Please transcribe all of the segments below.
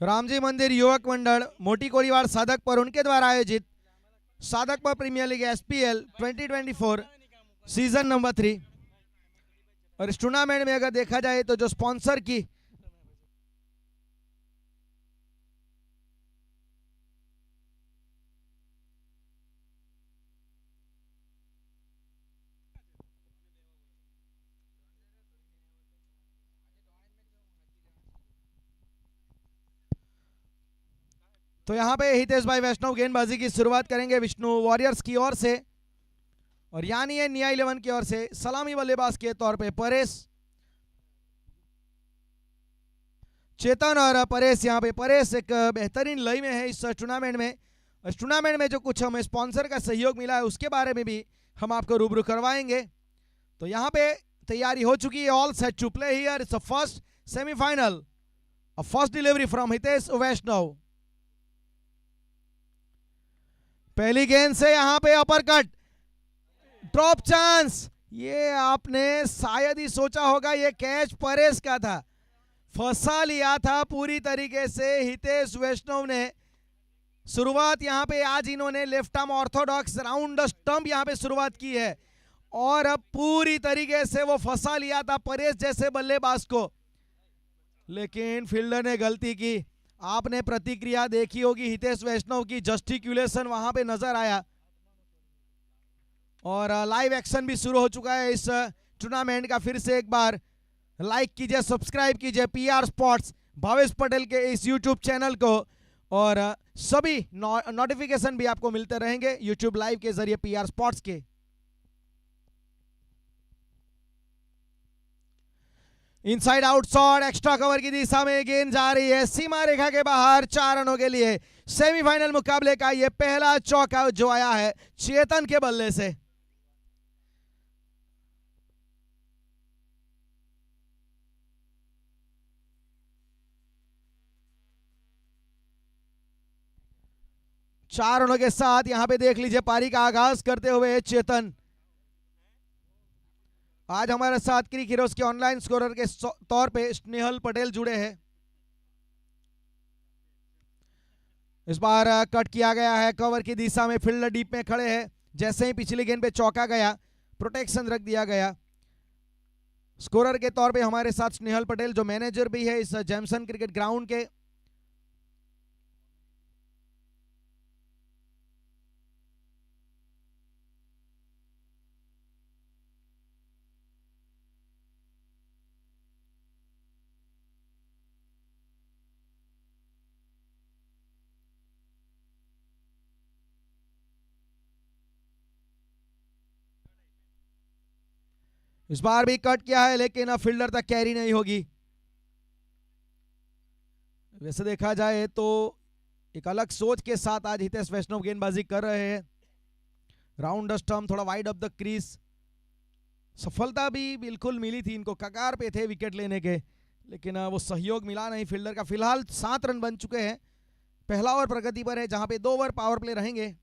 रामजी मंदिर युवक मंडल मोटी कोरीवाड़ साधकपुर उनके द्वारा आयोजित Sadhakpur premier league SPL 2024 season number 3। और इस टूर्नामेंट में अगर देखा जाए तो जो स्पॉन्सर की तो यहाँ पे हितेश भाई वैष्णव गेंदबाजी की शुरुआत करेंगे विष्णु वॉरियर्स की ओर से, और यानी ये निया 11 की ओर से सलामी बल्लेबाज के तौर पे परेश, चेतन और परेश। यहाँ पे परेश एक बेहतरीन लय में है इस टूर्नामेंट में। इस टूर्नामेंट में जो कुछ हमें स्पॉन्सर का सहयोग मिला है उसके बारे में भी हम आपको रूबरू करवाएंगे। तो यहाँ पे तैयारी हो चुकी है, all set to play here. It's a first semifinal, a first delivery from Hitesh Vaishnav. पहली गेंद से यहाँ पे अपर कट, ड्रॉप चांस। ये आपने शायद ही सोचा होगा ये कैच परेश का था, फंसा लिया था पूरी तरीके से हितेश वैष्णव ने। शुरुआत यहाँ पे आज इन्होंने left arm Orthodox round the stump यहाँ पे शुरुआत की है, और अब पूरी तरीके से वो फंसा लिया था परेश जैसे बल्लेबाज को, लेकिन फील्डर ने गलती की। आपने प्रतिक्रिया देखी होगी हितेश वैष्णव की, जस्टिकुलेशन वहां पे नजर आया, और लाइव एक्शन भी शुरू हो चुका है इस टूर्नामेंट का। फिर से एक बार लाइक कीजिए, सब्सक्राइब कीजिए PR स्पोर्ट्स भावेश पटेल के इस यूट्यूब चैनल को, और सभी नोटिफिकेशन भी आपको मिलते रहेंगे यूट्यूब लाइव के जरिए PR स्पोर्ट्स के। Inside out shot, extra cover की दिशा में गेंद जा रही है सीमा रेखा के बाहर 4 रनों के लिए। सेमीफाइनल मुकाबले का यह पहला चौका जो आया है चेतन के बल्ले से। चार रनों के साथ यहां पे देख लीजिए पारी का आगाज करते हुए चेतन। आज हमारे साथ क्रिक हीरोज के ऑनलाइन स्कोरर के तौर पे स्नेहल पटेल जुड़े हैं। इस बार कट किया गया है कवर की दिशा में, फील्डर डीप में खड़े हैं। जैसे ही पिछली गेंद पे चौका गया, प्रोटेक्शन रख दिया गया। स्कोरर के तौर पे हमारे साथ स्नेहल पटेल जो मैनेजर भी है इस जैमसन क्रिकेट ग्राउंड के। इस बार भी कट किया है लेकिन फील्डर तक कैरी नहीं होगी। वैसे देखा जाए तो एक अलग सोच के साथ आज हितेश वैष्णव गेंदबाजी कर रहे हैं। राउंड द स्टंप, थोड़ा वाइड ऑफ द क्रीज। सफलता भी बिल्कुल मिली थी इनको, कगार पे थे विकेट लेने के, लेकिन वो सहयोग मिला नहीं फील्डर का। फिलहाल 7 रन बन चुके हैं, पहला ओवर प्रगति पर है जहां पे 2 ओवर पावर प्ले रहेंगे।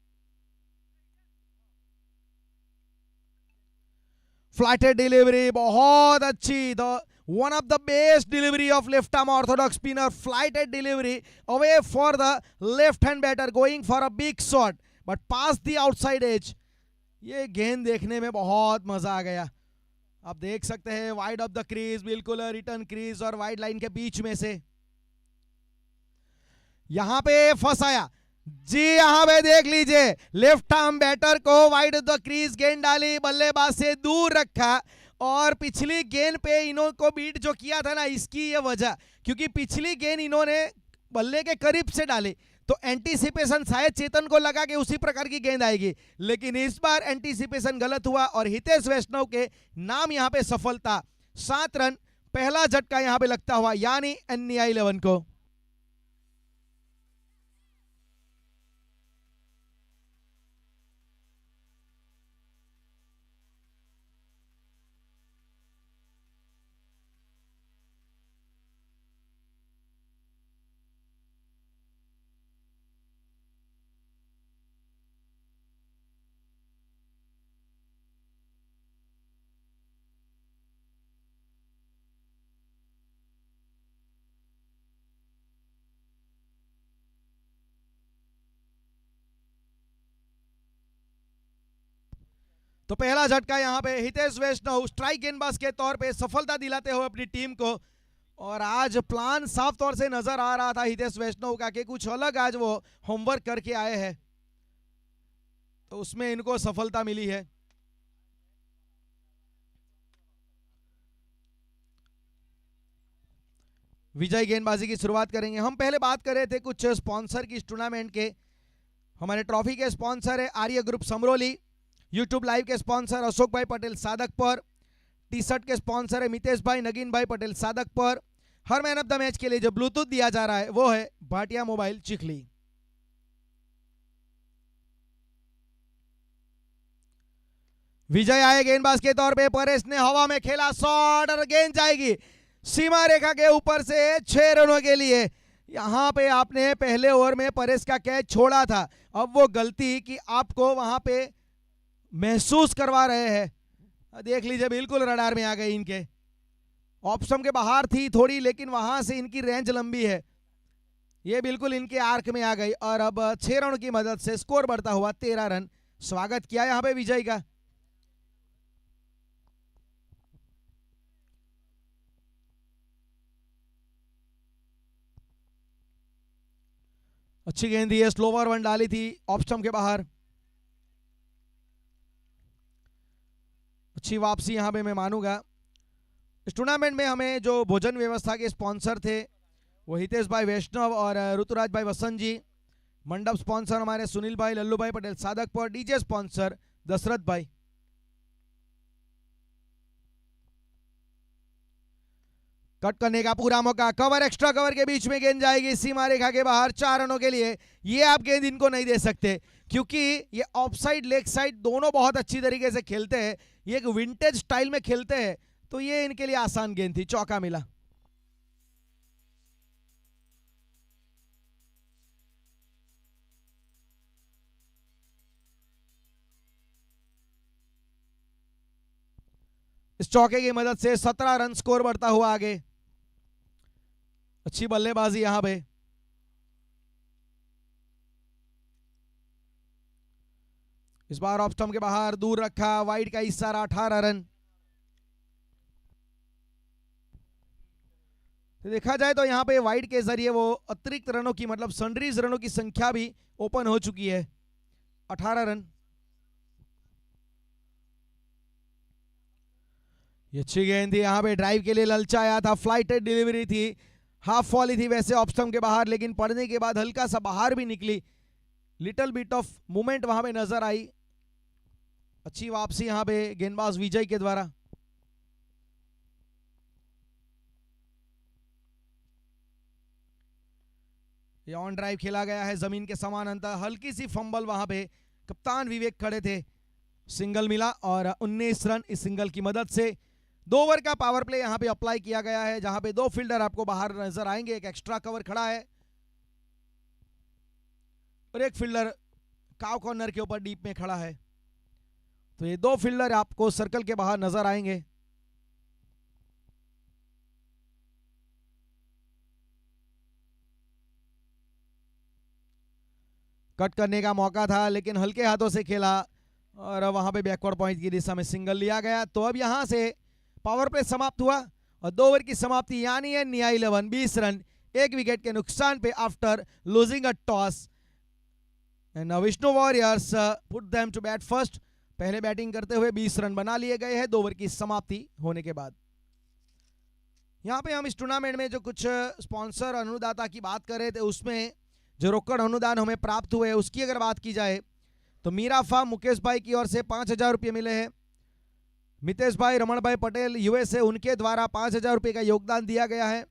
फ्लाइटेड डिलीवरी बहुत अच्छी, one of the best delivery of left arm orthodox spinner, flighted delivery away for the left hand batter going for a big shot but past the outside edge। ये गेंद देखने में बहुत मजा आ गया। आप देख सकते हैं वाइड ऑफ द क्रीज, बिल्कुल रिटर्न क्रीज और वाइड लाइन के बीच में से यहां पे फंसाया जी। यहां पे देख लीजिए लेफ्ट आर्म बैटर को वाइड ऑफ द क्रीज गेंद डाली, बल्लेबाज से दूर रखा, और पिछली गेंद पे इन्हों को बीट जो किया था ना, इसकी ये वजह क्योंकि पिछली गेंद इन्होंने बल्ले के करीब से डाली तो एंटीसिपेशन शायद चेतन को लगा कि उसी प्रकार की गेंद आएगी, लेकिन इस बार एंटीसिपेशन गलत हुआ और हितेश वैष्णव के नाम यहां पे सफलता। 7 रन पहला झटका यहां पे लगता हुआ, यानी NIA 11 को। तो पहला झटका यहाँ पे हितेश वैष्णव स्ट्राइक गेंदबाज के तौर पे सफलता दिलाते हुए अपनी टीम को। और आज प्लान साफ तौर से नजर आ रहा था हितेश वैष्णव का कि कुछ अलग आज वो होमवर्क करके आए हैं, तो उसमें इनको सफलता मिली है। विजय गेंदबाजी की शुरुआत करेंगे। हम पहले बात कर रहे थे कुछ स्पॉन्सर की इस टूर्नामेंट के। हमारे ट्रॉफी के स्पॉन्सर है आर्य ग्रुप समरोली, यूट्यूब लाइव के स्पॉन्सर अशोक भाई पटेल सादकपुर, टी शर्ट के स्पॉन्सर है मितेश भाई नगीन भाई Patel Sadakpur. Her man of the match के लिए जो ब्लूटूथ दिया जा रहा है वो है भाटिया मोबाइल चिखली। विजय आए गेंदबाज के तौर पे, परेश ने हवा में खेला शॉट और गेंद जाएगी सीमा रेखा के ऊपर से 6 रनों के लिए। यहां पे आपने पहले ओवर में परेश का कैच छोड़ा था, अब वो गलती कि आपको वहां पे महसूस करवा रहे हैं। देख लीजिए बिल्कुल रडार में आ गई, इनके ऑप्शन के बाहर थी थोड़ी, लेकिन वहां से इनकी रेंज लंबी है, ये बिल्कुल इनके आर्क में आ गई। और अब 6 रनों की मदद से स्कोर बढ़ता हुआ 13 रन। स्वागत किया यहां पे विजय का। अच्छी गेंद दी है, स्लोवर वन डाली थी ऑप्शन के बाहर। अच्छी वापसी यहां पे मैं मानूंगा। इस टूर्नामेंट में हमें जो भोजन व्यवस्था के स्पॉन्सर थे वो हितेश भाई वैष्णव और ऋतुराज भाई वसंत जी। मंडप स्पॉन्सर हमारे सुनील भाई लल्लू भाई पटेल सादकपुर। डीजे स्पॉन्सर दशरथ भाई। कट करने का पूरा मौका, कवर एक्स्ट्रा कवर के बीच में गेंद जाएगी सीमा रेखा के बाहर 4 रनों के लिए। ये आप गेंद इनको नहीं दे सकते क्योंकि ये ऑफ साइड लेग साइड दोनों बहुत अच्छी तरीके से खेलते हैं, ये एक विंटेज स्टाइल में खेलते हैं, तो ये इनके लिए आसान गेंद थी। चौका मिला। इस चौके की मदद से 17 रन स्कोर बढ़ता हुआ आगे। अच्छी बल्लेबाजी यहां पे। इस बार ऑफ स्टंप के बाहर दूर रखा, वाइड का इशारा, 18 रन। तो देखा जाए तो यहां पे वाइड के जरिए वो अतिरिक्त रनों की मतलब सनरीज रनों की संख्या भी ओपन हो चुकी है, 18 रन। ये अच्छी गेंद थी, यहां पे ड्राइव के लिए ललचाया था, फ्लाइटेड डिलीवरी थी, हाफ वॉली थी वैसे ऑफ स्टंप के बाहर, लेकिन पड़ने के बाद हल्का सा बाहर भी निकली, लिटिल बिट ऑफ मूवमेंट वहां पे नजर आई। अच्छी वापसी यहां पे गेंदबाज विजय के द्वारा। ये ऑन ड्राइव खेला गया है जमीन के समानांतर, हल्की सी फंबल वहां पे, कप्तान विवेक खड़े थे, सिंगल मिला और 19 रन इस सिंगल की मदद से। 2 ओवर का पावर प्ले यहां पे अप्लाई किया गया है, जहां पे 2 फील्डर आपको बाहर नजर आएंगे, एक एक्स्ट्रा कवर खड़ा है और एक फील्डर काव कॉर्नर के ऊपर डीप में खड़ा है। तो ये 2 फील्डर आपको सर्कल के बाहर नजर आएंगे। कट करने का मौका था लेकिन हल्के हाथों से खेला और वहां पे बैकवर्ड पॉइंट की दिशा में सिंगल लिया गया। तो अब यहां से पावर प्ले समाप्त हुआ और 2 ओवर की समाप्ति, यानी है निया 11, 20 रन 1 विकेट के नुकसान पे after losing a toss. And Vishnu warriors put them to bat first. पहले बैटिंग करते हुए 20 रन बना लिए गए हैं 2 ओवर की समाप्ति होने के बाद। यहां पे हम इस टूर्नामेंट में जो कुछ स्पॉन्सर अनुदाता की बात कर रहे थे, उसमें जो रोकड़ अनुदान हमें प्राप्त हुए उसकी अगर बात की जाए तो मीरा फार्म मुकेश भाई की ओर से 5,000 रुपये मिले हैं। मितेश भाई रमण भाई पटेल यूएसए, उनके द्वारा 5,000 रुपये का योगदान दिया गया है।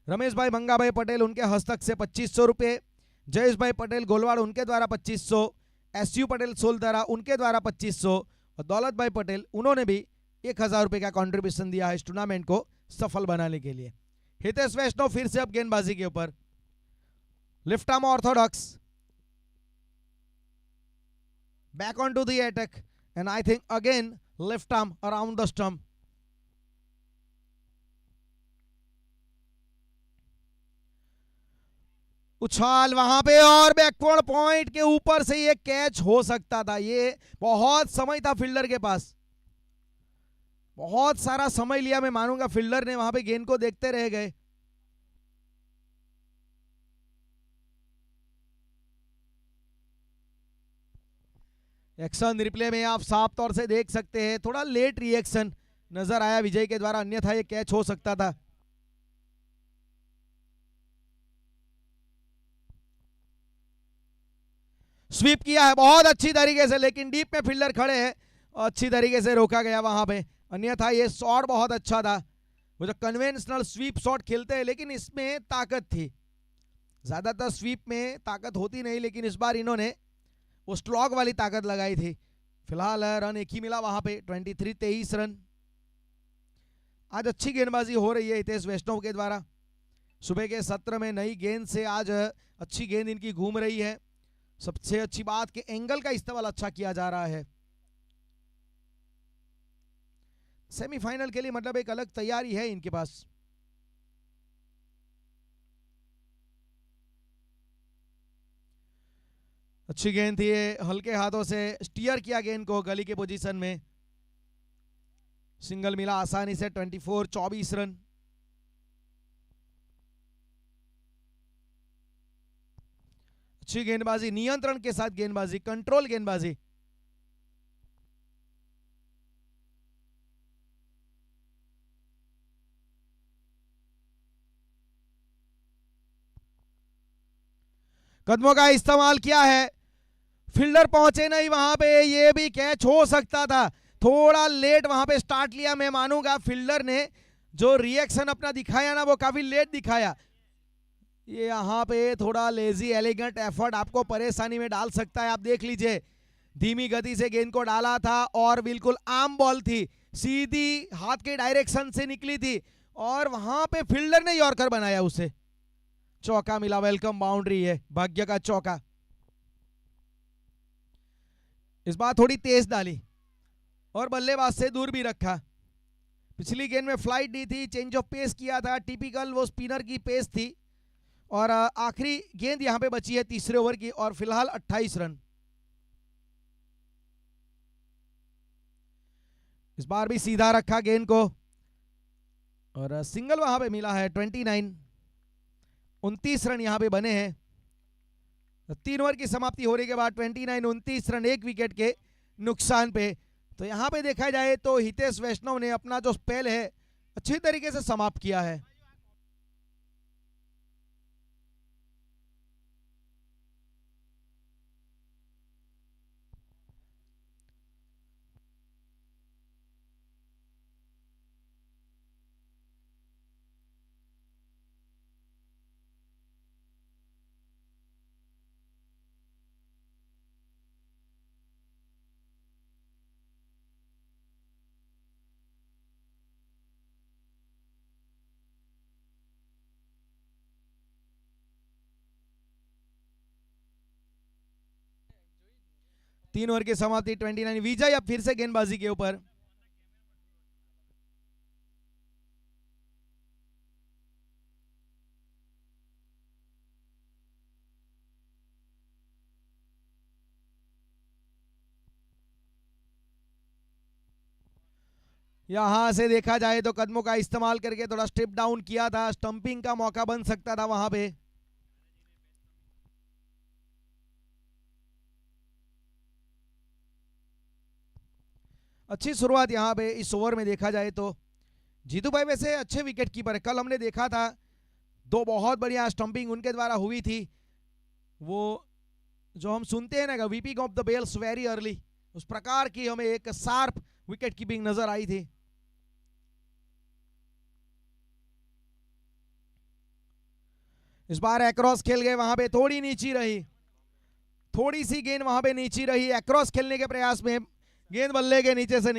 रमेश भाई मंगा भाई पटेल उनके हस्तक से 2,500 रुपये। जयेश भाई पटेल गोलवाड़ उनके द्वारा 2,500। एसयू पटेल सोलदरा उनके द्वारा 2,500 और दौलत भाई पटेल उन्होंने भी 1,000 रुपये का कॉन्ट्रीब्यूशन दिया है इस टूर्नामेंट को सफल बनाने के लिए। हितेश वैष्णव फिर से अब गेंदबाजी के ऊपर, left arm Orthodox, back onto the attack and I think again left arm around the stump. उछाल वहां पे और बैकवर्ड पॉइंट के ऊपर से ये कैच हो सकता था। ये बहुत समय था फील्डर के पास, बहुत सारा समय लिया, मैं मानूंगा फील्डर ने वहां पे गेंद को देखते रह गए। एक्शन रिप्ले में आप साफ तौर से देख सकते हैं, थोड़ा लेट रिएक्शन नजर आया विजय के द्वारा, अन्यथा ये कैच हो सकता था। स्वीप किया है बहुत अच्छी तरीके से, लेकिन डीप में फील्डर खड़े हैं, अच्छी तरीके से रोका गया वहां पे, अन्यथा ये शॉट बहुत अच्छा था। वो जो कन्वेंशनल स्वीप शॉट खेलते हैं, लेकिन इसमें ताकत थी, ज्यादातर स्वीप में ताकत होती नहीं, लेकिन इस बार इन्होंने वो स्लॉग वाली ताकत लगाई थी। फिलहाल रन एक ही मिला वहां पे, 23 रन। आज अच्छी गेंदबाजी हो रही है हितेश वैष्णव के द्वारा, सुबह के सत्र में नई गेंद से आज अच्छी गेंद इनकी घूम रही है। सबसे अच्छी बात कि एंगल का इस्तेमाल अच्छा किया जा रहा है। सेमीफाइनल के लिए मतलब एक अलग तैयारी है इनके पास। अच्छी गेंद थी, हल्के हाथों से स्टीयर किया गेंद को गली के पोजीशन में, सिंगल मिला आसानी से। 24 रन। अच्छी गेंदबाजी, नियंत्रण के साथ गेंदबाजी, कंट्रोल गेंदबाजी। कदमों का इस्तेमाल किया है, फील्डर पहुंचे नहीं वहां पे, ये भी कैच हो सकता था। थोड़ा लेट वहां पे स्टार्ट लिया, मैं मानूंगा फील्डर ने जो रिएक्शन अपना दिखाया ना, वो काफी लेट दिखाया। ये यहाँ पे थोड़ा लेजी एलिगेंट एफर्ट आपको परेशानी में डाल सकता है। आप देख लीजिए, धीमी गति से गेंद को डाला था और बिल्कुल आम बॉल थी, सीधी हाथ के डायरेक्शन से निकली थी, और वहां पे फील्डर ने यॉर्कर बनाया, उसे चौका मिला। वेलकम बाउंड्री है, भाग्य का चौका। इस बार थोड़ी तेज डाली और बल्लेबाज से दूर भी रखा। पिछली गेंद में फ्लाइट दी थी, चेंज ऑफ पेस किया था, टिपिकल वो स्पिनर की पेस थी। और आखिरी गेंद यहां पे बची है तीसरे ओवर की, और फिलहाल 28 रन। इस बार भी सीधा रखा गेंद को और सिंगल वहां पे मिला है। 29 रन यहां पे बने हैं। 3 ओवर की समाप्ति होने के बाद 29 रन, 1 विकेट के नुकसान पे। तो यहां पे देखा जाए तो हितेश वैष्णव ने अपना जो स्पेल है अच्छी तरीके से समाप्त किया है। तीन ओवर की समाप्ति, 29। विजय अब फिर से गेंदबाजी के ऊपर। यहां से देखा जाए तो कदमों का इस्तेमाल करके थोड़ा स्टेप डाउन किया था, स्टंपिंग का मौका बन सकता था वहां पे। अच्छी शुरुआत यहां पे इस ओवर में देखा जाए तो। जीतू भाई वैसे अच्छे विकेट कीपर है, कल हमने देखा था 2 बहुत बढ़िया स्टंपिंग उनके द्वारा हुई थी। वो जो हम सुनते हैं ना, weeping off the bells very early, उस प्रकार की हमें एक शार्प विकेट कीपिंग नजर आई थी। इस बार एक्रॉस खेल गए, वहां पे थोड़ी नीची रही, थोड़ी सी गेंद वहां पे नीची रही। एक्रॉस खेलने के प्रयास में गेंद बल्ले के नीचे से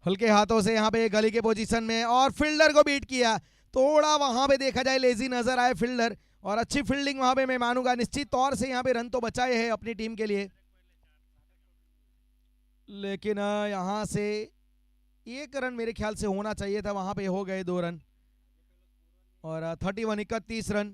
हल्के हाथों से यहां पे गली के पोजीशन में, और फील्डर को बीट किया। थोड़ा वहां पे देखा जाए लेजी नजर आए फील्डर, और अच्छी फील्डिंग वहां पे मैं मानूंगा, निश्चित तौर से यहाँ पे रन तो बचाए हैं अपनी टीम के लिए, लेकिन यहाँ से 1 रन मेरे ख्याल से होना चाहिए था, वहां पे हो गए 2 रन। और 31 रन।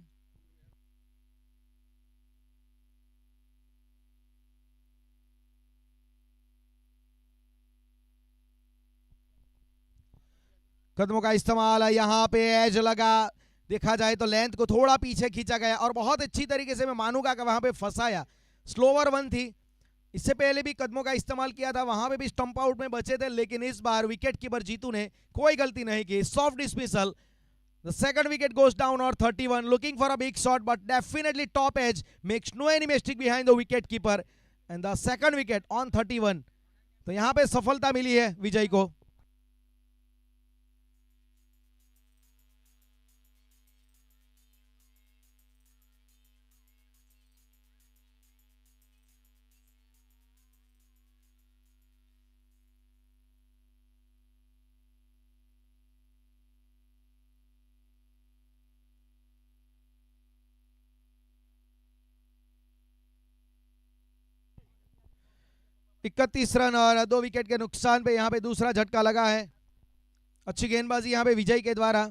कदमों का इस्तेमाल, यहाँ पे एज लगा, देखा जाए तो लेंथ को थोड़ा पीछे खींचा गया और बहुत अच्छी तरीके से मैं मानूंगा कि वहां पे फंसाया। स्लोवर वन थी, इससे पहले भी कदमों का इस्तेमाल किया था, वहां पे भी स्टंप आउट में बचे थे, लेकिन इस बार विकेट कीपर जीतू ने कोई गलती नहीं की, soft dismissal. The second wicket goes down or 31, looking for a big shot, but definitely top edge, makes no any mistake behind the wicket keeper, and the second wicket on 31. तो यहाँ पे सफलता मिली है विजय को। इकतीस रन और 2 wicket के नुकसान पे यहाँ पे दूसरा झटका लगा है। अच्छी गेंदबाजी यहाँ पे विजय के द्वारा।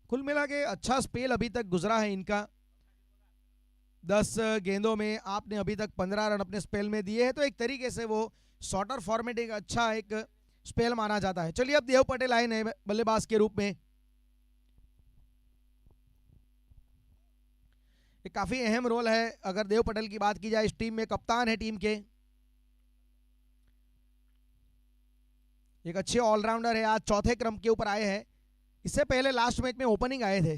कुल मिला के अच्छा स्पेल अभी तक गुजरा है इनका। 10 गेंदों में आपने अभी तक 15 रन अपने स्पेल में दिए हैं, तो एक तरीके से वो शॉर्टर फॉर्मेट एक अच्छा एक स्पेल माना जाता है। चलिए अब देव पटेल आए नए बल्लेबाज के रूप में। एक काफी अहम रोल है अगर देव पटेल की बात की जाए इस टीम में, कप्तान है टीम के, एक अच्छे ऑलराउंडर है, आज चौथे क्रम के ऊपर आए हैं, इससे पहले लास्ट मैच में ओपनिंग आए थे।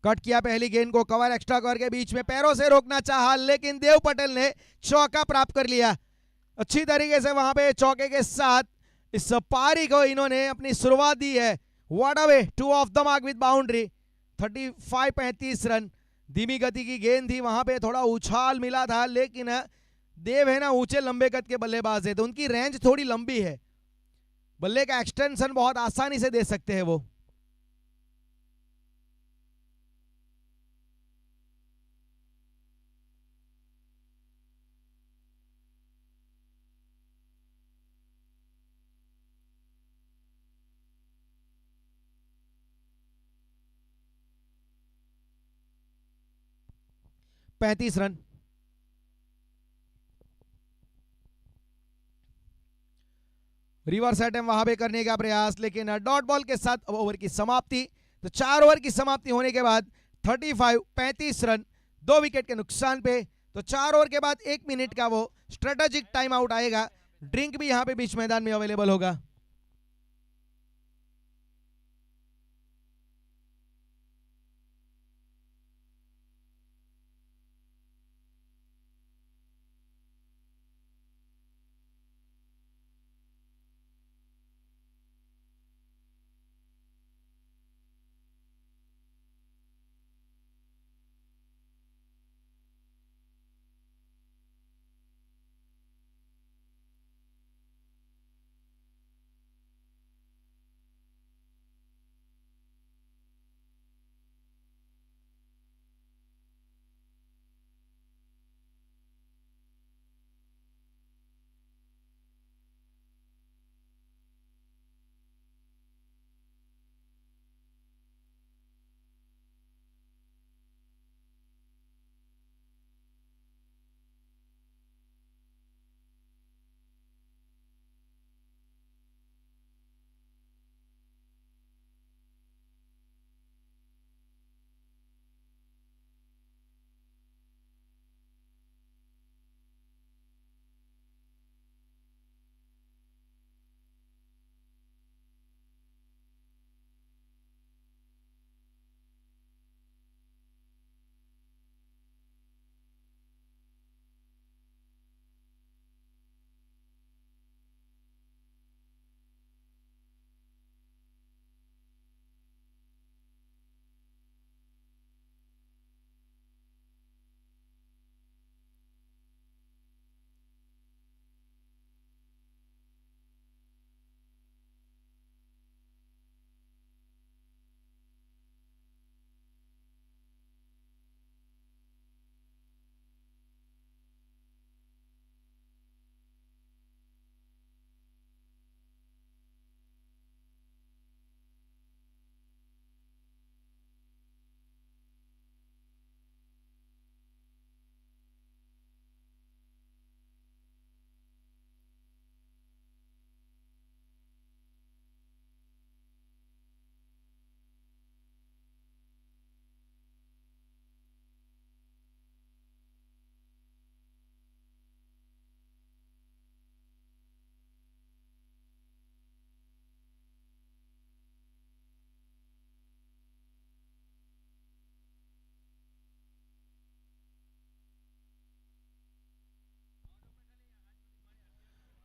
कट किया पहली गेंद को, कवर एक्स्ट्रा कवर के बीच में पैरों से रोकना चाहा, लेकिन देव पटेल ने चौका प्राप्त कर लिया। अच्छी तरीके से वहां पे चौके के साथ इस पारी को इन्होंने अपनी शुरुआत दी है। What a way two of the mark with boundary. 35 run. धीमी गति की गेंद थी, वहां पे थोड़ा उछाल मिला था, लेकिन देव है ना ऊंचे लंबे कद के बल्लेबाज है, तो उनकी रेंज थोड़ी लंबी है, बल्ले का एक्सटेंशन बहुत आसानी से दे सकते हैं वो। पैंतीस रन। रिवर्स अटेम्प्ट वहां पे करने का प्रयास, लेकिन डॉट बॉल के साथ ओवर की समाप्ति। तो 4 ओवर की समाप्ति होने के बाद 35 रन 2 विकेट के नुकसान पे। तो 4 ओवर के बाद 1 मिनट का वो स्ट्रेटेजिक टाइम आउट आएगा। ड्रिंक भी यहां पे बीच मैदान में अवेलेबल होगा।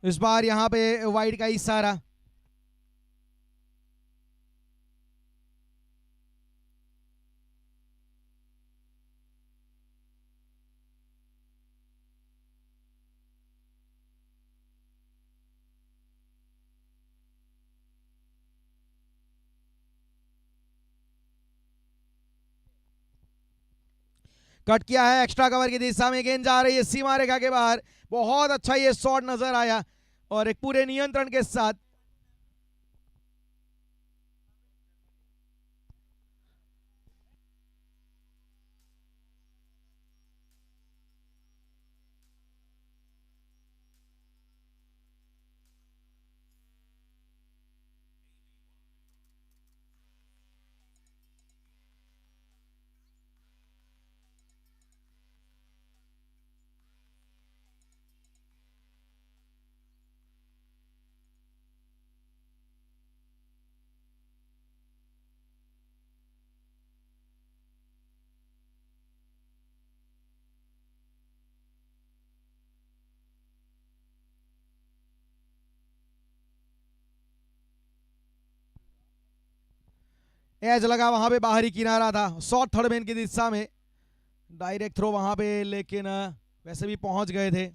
इस बार यहाँ पे वाइड का इशारा। कट किया है एक्स्ट्रा कवर की दिशा में, गेंद जा रही है सीमा रेखा के बाहर। बहुत अच्छा ये शॉट नजर आया और एक पूरे नियंत्रण के साथ। एज लगा वहां पे, बाहरी किनारा था, शॉट थर्ड मैन की दिशा में, डायरेक्ट थ्रो वहां पे, लेकिन वैसे भी पहुंच गए थे।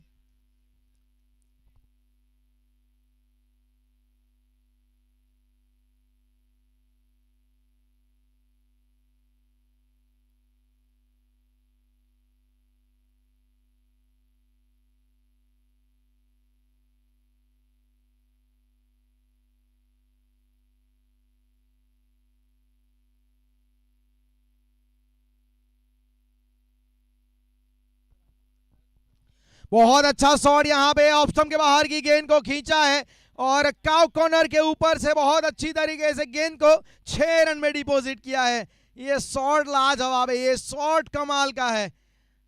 बहुत अच्छा शॉट यहाँ पे, ऑफ स्टंप के बाहर की गेंद को खींचा है और काउ कॉर्नर के ऊपर से बहुत अच्छी तरीके से गेंद को 6 रन में डिपॉजिट किया है। ये शॉट लाजवाब है, ये शॉट कमाल का है।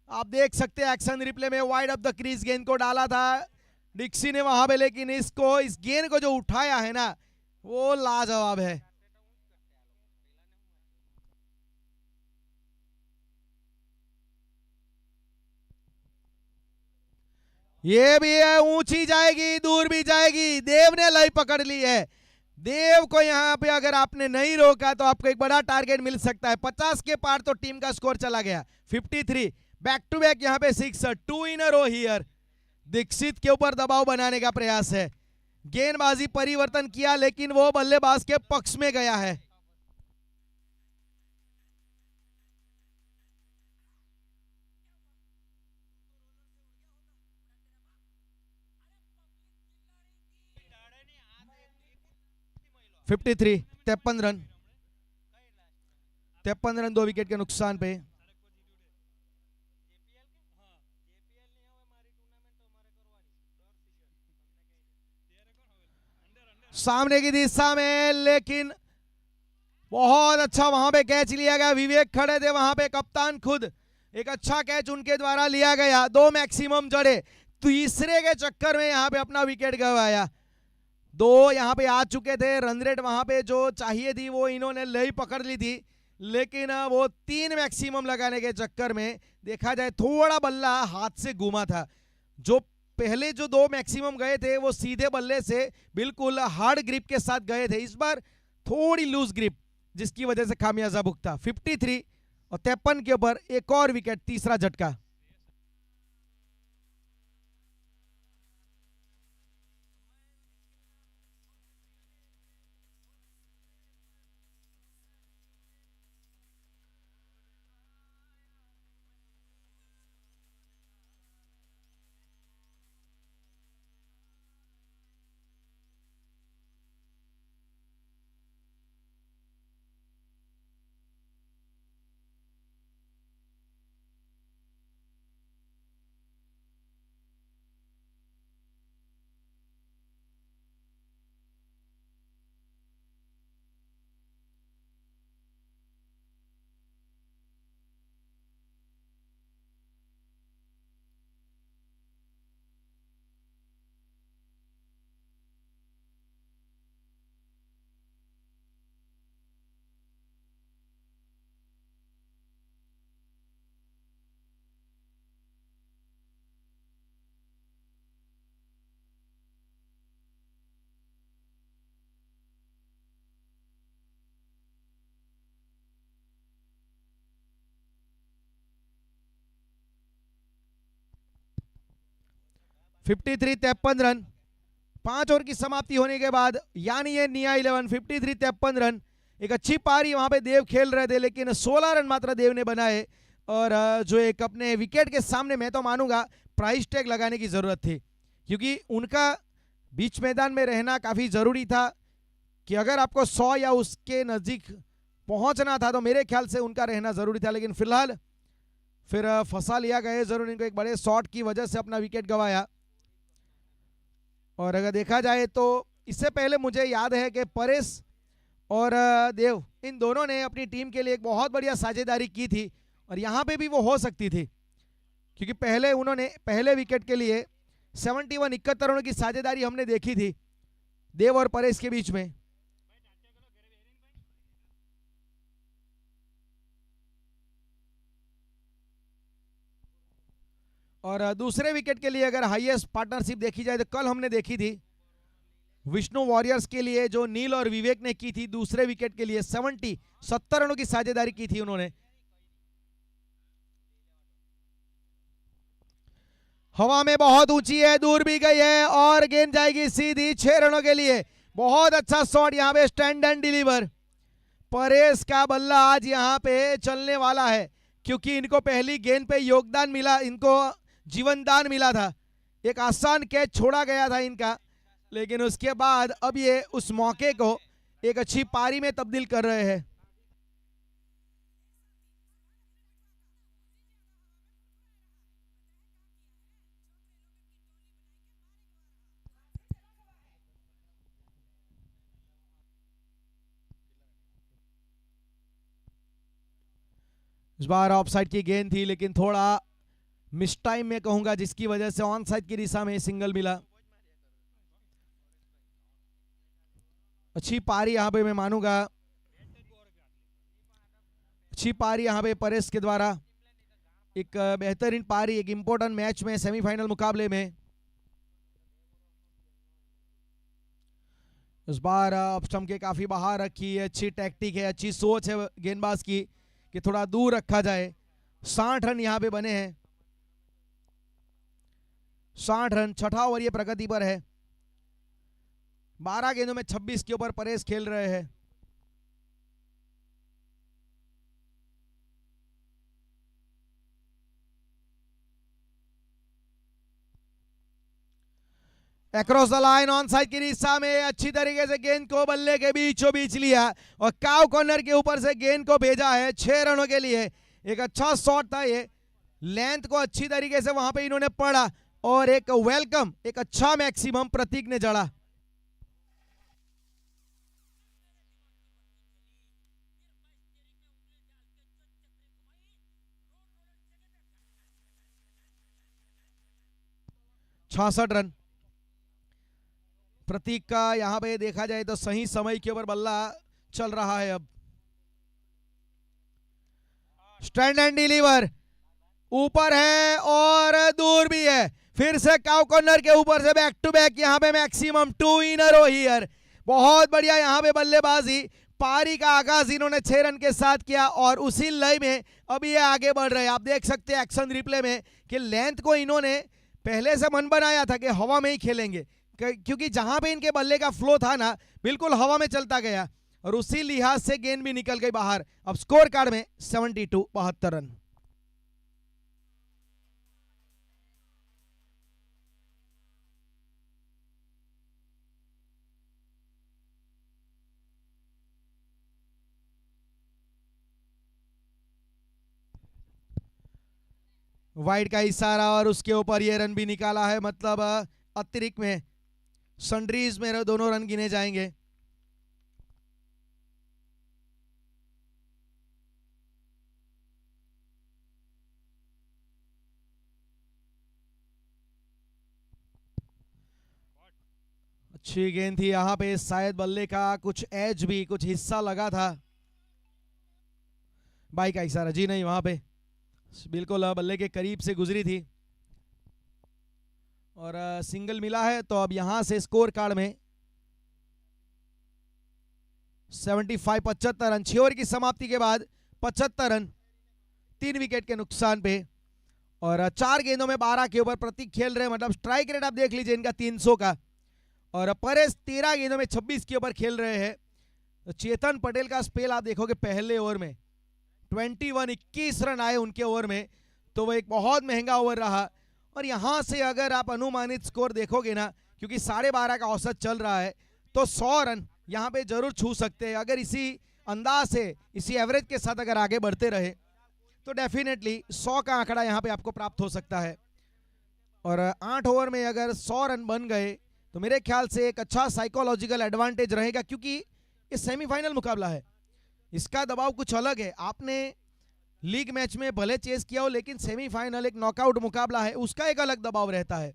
आप देख सकते हैं एक्शन रिप्ले में, वाइड ऑफ द क्रीज गेंद को डाला था डिक्सी ने वहां पे, लेकिन इसको, इस गेंद को जो उठाया है ना, वो लाजवाब है। ये भी है, ऊंची जाएगी, दूर भी जाएगी। देव ने लय पकड़ ली है। देव को यहाँ पे अगर आपने नहीं रोका तो आपको एक बड़ा टारगेट मिल सकता है। 50 के पार तो टीम का स्कोर चला गया। 53 बैक टू बैक यहाँ पे 6, 2 इन अ रो हियर। दीक्षित के ऊपर दबाव बनाने का प्रयास है। गेंदबाजी परिवर्तन किया लेकिन वो बल्लेबाज के पक्ष में गया है। Fifty three 53 run, 53 run 2 wicket के नुकसान पे। सामने की दिशा में, लेकिन बहुत अच्छा वहां पे कैच लिया गया। विवेक खड़े थे वहां पे, कप्तान खुद, एक अच्छा कैच उनके द्वारा लिया गया। 2 मैक्सिमम जड़े, तीसरे के चक्कर में यहाँ पे अपना विकेट गवाया। 2 यहाँ पे आ चुके थे। रन रेट वहां पे जो चाहिए थी वो इन्होंने लय पकड़ ली थी, लेकिन वो 3 मैक्सिमम लगाने के चक्कर में देखा जाए थोड़ा बल्ला हाथ से घूमा था। जो पहले जो 2 मैक्सिमम गए थे वो सीधे बल्ले से बिल्कुल हार्ड ग्रिप के साथ गए थे, इस बार थोड़ी लूज ग्रिप, जिसकी वजह से खामियाजा भुगता। 53 और 53 के ऊपर एक और विकेट, तीसरा झटका। 53-53 रन। 5 ओवर की समाप्ति होने के बाद यानी ये निया 11 53-53 रन। एक अच्छी पारी वहां पे देव खेल रहे थे लेकिन 16 रन मात्र देव ने बनाए। और जो एक अपने विकेट के सामने मैं तो मानूंगा प्राइस टैग लगाने की जरूरत थी, क्योंकि उनका बीच मैदान में रहना काफी जरूरी था कि अगर आपको 100 या उसके नजदीक पहुंचना था तो मेरे ख्याल से उनका रहना जरूरी था। लेकिन फिलहाल फिर फंसा लिया गया जरूर इनको, एक बड़े शॉट की वजह से अपना विकेट गंवाया। और अगर देखा जाए तो इससे पहले मुझे याद है कि परेश और देव इन दोनों ने अपनी टीम के लिए एक बहुत बढ़िया साझेदारी की थी और यहाँ पे भी वो हो सकती थी, क्योंकि पहले उन्होंने पहले विकेट के लिए 71 रनों की साझेदारी हमने देखी थी देव और परेश के बीच में। और दूसरे विकेट के लिए अगर हाईएस्ट पार्टनरशिप देखी जाए तो कल हमने देखी थी विष्णु वॉरियर्स के लिए जो नील और विवेक ने की थी दूसरे विकेट के लिए 70 रनों की साझेदारी की थी उन्होंने। हवा में बहुत ऊंची है, दूर भी गई है और गेंद जाएगी सीधी 6 रनों के लिए। बहुत अच्छा शॉट यहाँ पे स्टैंड एंड डिलीवर। परेश का बल्ला आज यहाँ पे चलने वाला है, क्योंकि इनको पहली गेंद पे योगदान मिला, इनको जीवन दान मिला था। एक आसान कैच छोड़ा गया था इनका, लेकिन उसके बाद अब ये उस मौके को एक अच्छी पारी में तब्दील कर रहे हैं। इस बार ऑफ साइड की गेंद थी लेकिन थोड़ा मिस टाइम में कहूंगा, जिसकी वजह से ऑन साइड की दिशा में सिंगल मिला। अच्छी पारी यहां पे मैं मानूंगा, अच्छी पारी यहां पे परेश के द्वारा, एक बेहतरीन पारी एक इंपॉर्टेंट मैच में सेमीफाइनल मुकाबले में। इस बार ऑफ स्टंप के काफी बाहर रखी है, अच्छी टैक्टिक है, अच्छी सोच है गेंदबाज की कि थोड़ा दूर रखा जाए। 60 रन यहां पे बने हैं, 60 रन, छठा ओवर ये प्रगति पर है। 12 गेंदों में 26 के ऊपर परेश खेल रहे हैं। Across the line on side की दिशा में अच्छी तरीके से गेंद को बल्ले के बीचों बीच लिया और काव कॉर्नर के ऊपर से गेंद को भेजा है 6 रनों के लिए। एक अच्छा शॉट था ये, लेंथ को अच्छी तरीके से वहां पे इन्होंने पढ़ा और एक वेलकम, एक अच्छा मैक्सिमम प्रतीक ने जड़ा। छासठ रन प्रतीक का यहां पे देखा जाए तो सही समय के ऊपर बल्ला चल रहा है। अब स्टैंड एंड डिलीवर ऊपर है और दूर भी है, फिर से काव कॉर्नर के ऊपर से बैक टू बैक यहां पे maximum 2 in a row here. बहुत बढ़िया यहां पे बल्लेबाजी, पारी का आगाज इन्होंने 6 रन के साथ किया और उसी लय में अब ये आगे बढ़ रहे हैं। आप देख सकते हैं एक्शन रिप्ले में कि लेंथ को इन्होंने पहले से मन बनाया था कि हवा में ही खेलेंगे, क्योंकि जहां पे इनके बल्ले का फ्लो था ना बिल्कुल हवा में चलता गया और उसी लिहाज से गेंद भी निकल गई बाहर। अब स्कोर कार्ड में 72 रन। वाइड का इशारा और उसके ऊपर ये रन भी निकाला है, मतलब अतिरिक्त में सन्ड्रीज में दोनों रन गिने जाएंगे। अच्छी गेंद थी यहां पे, शायद बल्ले का कुछ एज भी कुछ हिस्सा लगा था। बाई का इशारा, जी नहीं, वहां पे बिल्कुल बल्ले के करीब से गुजरी थी और सिंगल मिला है। तो अब यहां से स्कोर कार्ड में 75 रन, 6 ओवर की समाप्ति के बाद 75 रन 3 विकेट के नुकसान पे। और 4 गेंदों में 12 के ऊपर प्रतीक खेल रहे हैं, मतलब स्ट्राइक रेट आप देख लीजिए इनका 300 का। और परेश 13 गेंदों में 26 के ऊपर खेल रहे हैं। तो चेतन पटेल का स्पेल आप देखोगे पहले ओवर में 21 रन आए उनके ओवर में, तो वो एक बहुत महंगा ओवर रहा। और यहां से अगर आप अनुमानित स्कोर देखोगे ना, क्योंकि 12.5 का औसत चल रहा है, तो 100 रन यहां पे जरूर छू सकते हैं। अगर इसी अंदाज से, इसी एवरेज के साथ अगर आगे बढ़ते रहे तो डेफिनेटली 100 का आंकड़ा यहां पे आपको प्राप्त हो सकता है। और 8 ओवर में अगर 100 रन बन गए तो मेरे ख्याल से एक अच्छा साइकोलॉजिकल एडवांटेज रहेगा, क्योंकि ये सेमीफाइनल मुकाबला है, इसका दबाव कुछ अलग है। आपने लीग मैच में भले चेस किया हो, लेकिन सेमीफाइनल एक नॉकआउट मुकाबला है, उसका एक अलग दबाव रहता है।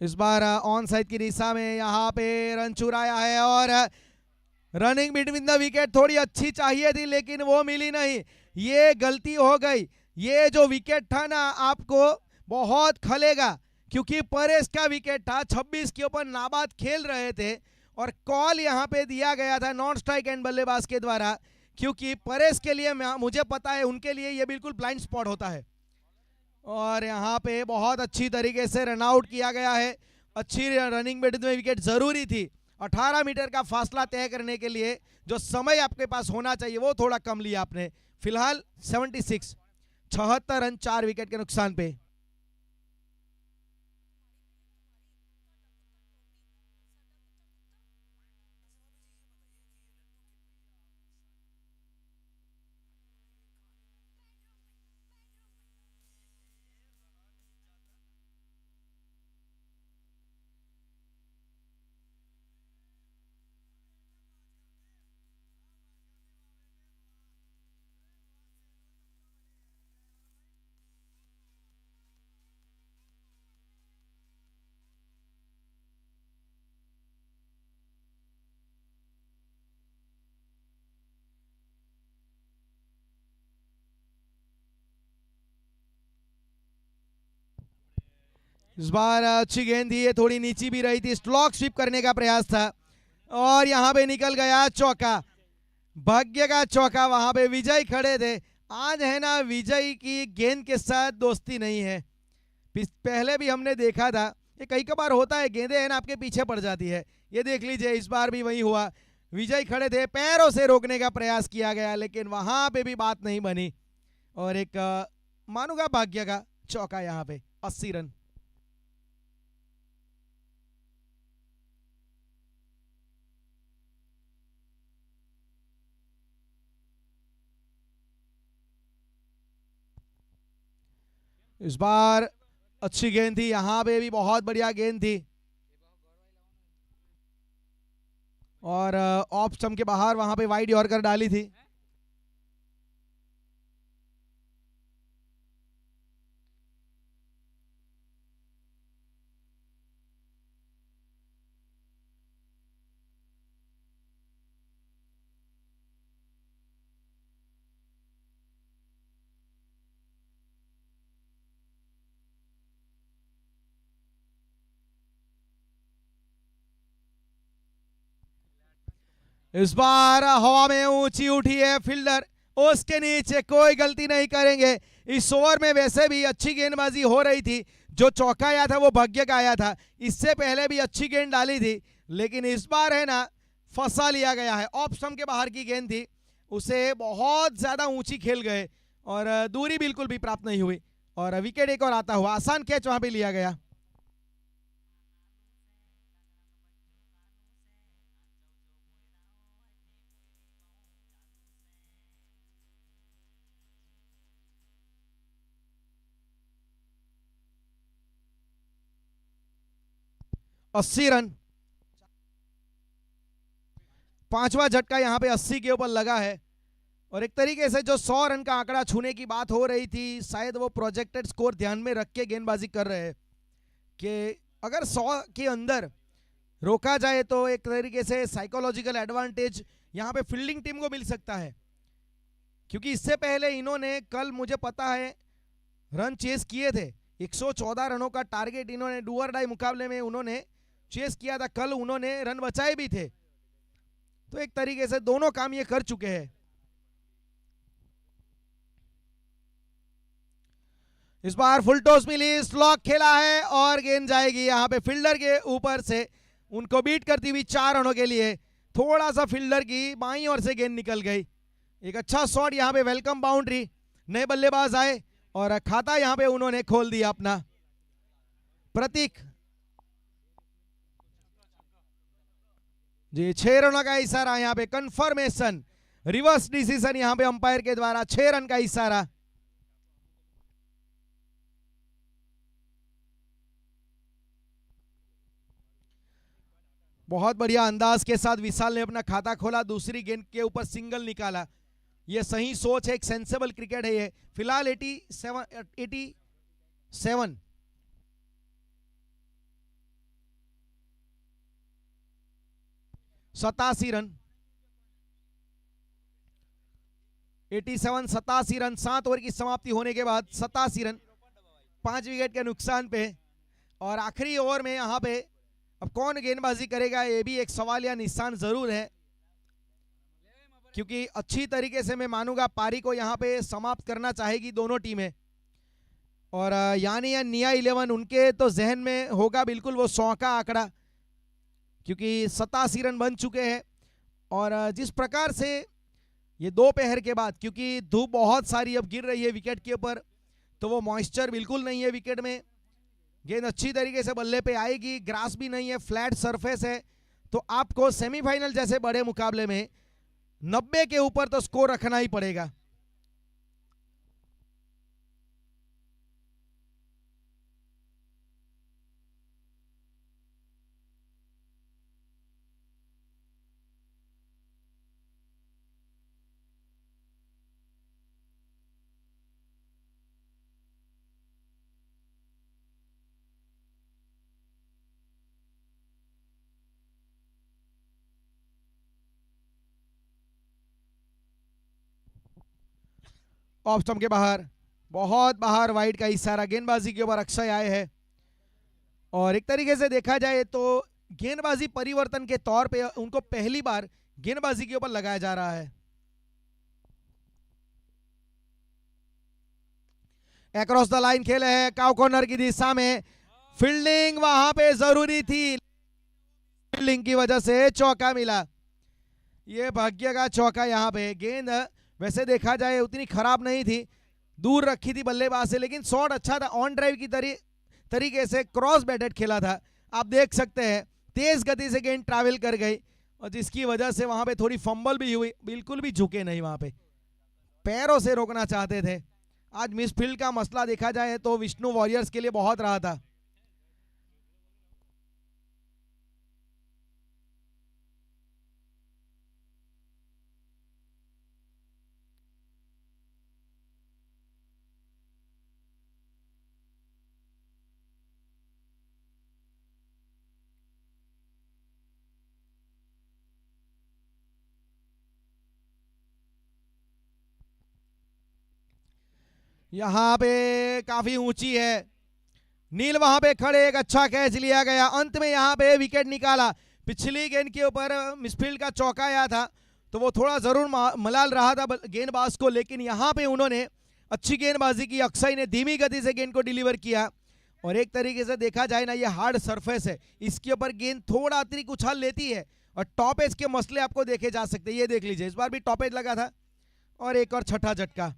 इस बार ऑन साइड की दिशा में यहां पे रन चुराया है, और रनिंग बिटवीन द विकेट थोड़ी अच्छी चाहिए थी, लेकिन वो मिली नहीं, ये गलती हो गई। ये जो विकेट था ना, आपको बहुत खलेगा, क्योंकि परेश का विकेट था, 26 के ऊपर नाबाद खेल रहे थे, और कॉल यहां पे दिया गया था नॉन स्ट्राइक एंड बल्लेबाज के द्वारा, क्योंकि परेश के लिए मुझे पता है, उनके लिए ये बिल्कुल ब्लाइंड स्पॉट होता है। और यहाँ पे बहुत अच्छी तरीके से रन आउट किया गया है। अच्छी रनिंग बिटवीन द विकेट जरूरी थी। 18 मीटर का फासला तय करने के लिए जो समय आपके पास होना चाहिए वो थोड़ा कम लिया आपने। फिलहाल 76, 76 रन 4 विकेट के नुकसान पे। इस बार अच्छी गेंद थी, ये थोड़ी नीची भी रही थी, स्लॉक स्वीप करने का प्रयास था, और यहां पे निकल गया चौका, भाग्य का चौका। वहां पे विजय खड़े थे। आज है ना, विजय की गेंद के साथ दोस्ती नहीं है। पहले भी हमने देखा था, ये कई कबार होता है, गेंदें है ना आपके पीछे पड़ जाती है। ये देख लीजिए, इस बार भी वही हुआ। विजय खड़े थे, पैरों से रोकने का प्रयास किया गया, लेकिन वहां पे भी बात नहीं बनी, और एक मानूंगा भाग्य का चौका यहां पे, 80 रन। इस बार अच्छी गेंद थी, यहां पे भी बहुत बढ़िया गेंद थी, और ऑफ स्टंप के बाहर वहां पे वाइड यॉर्कर डाली थी। इस बार हवा में ऊंची उठी है फील्डर, उसके नीचे कोई गलती नहीं करेंगे। इस ओवर में वैसे भी अच्छी गेंदबाजी हो रही थी, जो चौका आया था वो भाग्य का आया था, इससे पहले भी अच्छी गेंद डाली थी, लेकिन इस बार है ना फंसा लिया गया है। ऑफ स्टंप के बाहर की गेंद थी, उसे बहुत ज्यादा ऊंची खेल गए, और दूरी बिल्कुल भी प्राप्त नहीं हुई, और विकेट एक और आता हुआ, आसान कैच वहां पे लिया गया। अस्सी रन, पांचवा झटका यहां पे 80 के ऊपर लगा है, और एक तरीके से जो 100 रन का आंकड़ा छूने की बात हो रही थी, शायद वो प्रोजेक्टेड स्कोर ध्यान में रख के गेंदबाजी कर रहे हैं कि अगर 100 के अंदर रोका जाए तो एक तरीके से साइकोलॉजिकल एडवांटेज यहां पे फील्डिंग टीम को मिल सकता है, क्योंकि इससे पहले इन्होंने कल मुझे पता है रन चेस किए थे। 114 रनों का टारगेट इन्होंने डू और डाई मुकाबले में उन्होंने चेस किया था, कल उन्होंने रन बचाए भी थे, तो एक तरीके से दोनों काम ये कर चुके हैं। इस बार फुल टॉस मिली, स्लॉक खेला है और गेंद जाएगी यहां पे फील्डर के ऊपर से, उनको बीट करती हुई 4 रनों के लिए। थोड़ा सा फील्डर की बाईं ओर से गेंद निकल गई। एक अच्छा शॉट यहां पे, वेलकम बाउंड्री। नए बल्लेबाज आए और खाता यहां पे उन्होंने खोल दिया अपना। प्रतीक जी, 6 रनों का इशारा यहां पे, कंफर्मेशन, रिवर्स डिसीजन यहां पे अंपायर के द्वारा, 6 रन का इशारा। बहुत बढ़िया अंदाज के साथ विशाल ने अपना खाता खोला, दूसरी गेंद के ऊपर सिंगल निकाला। ये सही सोच है, एक सेंसेबल क्रिकेट है ये। फिलहाल 87 87 रन, 87 रन, 7 ओवर की समाप्ति होने के बाद 87 रन, 5 विकेट के नुकसान पे। और आखिरी ओवर में यहां पे अब कौन गेंदबाजी करेगा, ये भी एक सवाल या निशान जरूर है, क्योंकि अच्छी तरीके से मैं मानूंगा पारी को यहां पे समाप्त करना चाहेगी दोनों टीमें। और यानी या निया 11 उनके तो जहन में होगा बिल्कुल वो 100 का आंकड़ा, क्योंकि 87 रन बन चुके हैं। और जिस प्रकार से ये दोपहर के बाद, क्योंकि धूप बहुत सारी अब गिर रही है विकेट के ऊपर, तो वो मॉइस्चर बिल्कुल नहीं है विकेट में, गेंद अच्छी तरीके से बल्ले पे आएगी, ग्रास भी नहीं है, फ्लैट सरफेस है, तो आपको सेमीफाइनल जैसे बड़े मुकाबले में 90 के ऊपर तो स्कोर रखना ही पड़ेगा। ऑफ स्टंप के बाहर, बहुत बाहर, वाइड का इशारा, गेंदबाजी के ऊपर अक्षय आए हैं। और एक तरीके से देखा जाए तो गेंदबाजी परिवर्तन के तौर पे उनको पहली बार गेंदबाजी के ऊपर लगाया जा रहा है। अक्रॉस द लाइन खेले है, काउ कॉर्नर की दिशा में, फील्डिंग वहां पे जरूरी थी, फील्डिंग की वजह से चौका मिला। ये भाग्य का चौका यहां पे। गेंद वैसे देखा जाए उतनी खराब नहीं थी, दूर रखी थी बल्लेबाज से, लेकिन शॉट अच्छा था, ऑन ड्राइव की तरीके से क्रॉस बैटेड खेला था। आप देख सकते हैं तेज गति से गेंद ट्रैवल कर गई, और जिसकी वजह से वहां पे थोड़ी फंबल भी हुई, बिल्कुल भी झुके नहीं, वहां पे पैरों से रोकना चाहते थे। आज मिसफील्ड का मसला देखा जाए तो विष्णु वॉरियर्स के लिए बहुत रहा था। यहां पे काफी ऊंची है, नील वहां पे खड़े, एक अच्छा कैच लिया गया, अंत में यहां पे विकेट निकाला। पिछली गेंद के ऊपर मिसफील्ड का चौका आया था, तो वो थोड़ा जरूर मलाल रहा था गेंदबाज को, लेकिन यहां पे उन्होंने अच्छी गेंदबाजी की, अक्षय ने धीमी गति से गेंद को डिलीवर किया। और एक तरीके से देखा जाए ना, ये हार्ड सरफेस है, इसके ऊपर गेंद थोड़ा अतिरिक्त उछाल लेती है, और टॉप एज के मसले आपको देखे जा सकते हैं। ये देख लीजिए, इस बार भी टॉप एज लगा था, और एक और छठा झटका।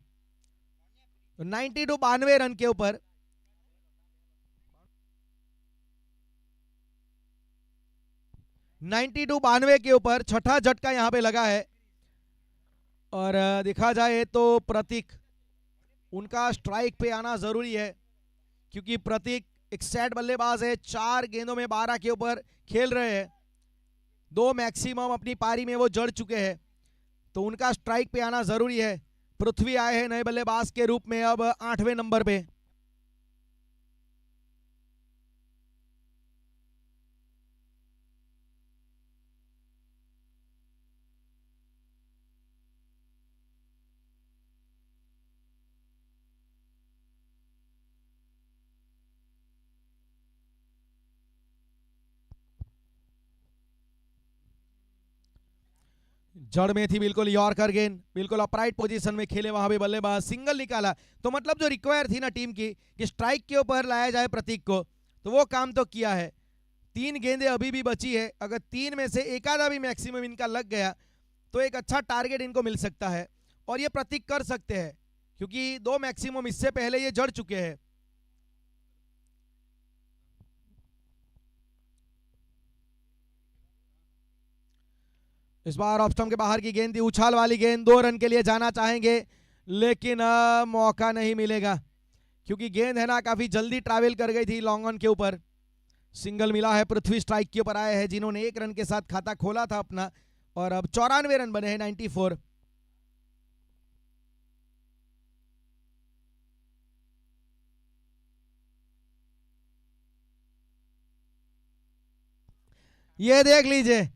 92 92 रन के ऊपर 92 92 के ऊपर छठा झटका यहां पे लगा है। और देखा जाए तो प्रतीक, उनका स्ट्राइक पे आना जरूरी है, क्योंकि प्रतीक एक सेट बल्लेबाज है, 4 गेंदों में 12 के ऊपर खेल रहे हैं, 2 मैक्सिमम अपनी पारी में वो जड़ चुके हैं, तो उनका स्ट्राइक पे आना जरूरी है। पृथ्वी आए हैं नए बल्लेबाज के रूप में अब 8वें नंबर पे। जड़ में थी बिल्कुल यॉर्कर गेंद, बिल्कुल अपराइट पोजीशन में खेले वहां पे बल्लेबाज, सिंगल निकाला। तो मतलब जो रिक्वायर थी ना टीम की कि स्ट्राइक के ऊपर लाया जाए प्रतीक को, तो वो काम तो किया है। 3 गेंदें अभी भी बची है, अगर 3 में से एक आधा भी मैक्सिमम इनका लग गया तो एक अच्छा टारगेट इनको मिल सकता है और ये प्रतीक कर सकते हैं, क्योंकि 2 मैक्सिमम इससे पहले ये जड़ चुके हैं। इस बार ऑफ स्टंप के बाहर की गेंद थी, उछाल वाली गेंद, 2 रन के लिए जाना चाहेंगे लेकिन मौका नहीं मिलेगा, क्योंकि गेंद है ना काफी जल्दी ट्रैवल कर गई थी लॉन्ग ऑन के ऊपर। सिंगल मिला है, पृथ्वी स्ट्राइक के ऊपर आए हैं जिन्होंने 1 रन के साथ खाता खोला था अपना, और अब 94 रन बने हैं, 94। ये देख लीजिए,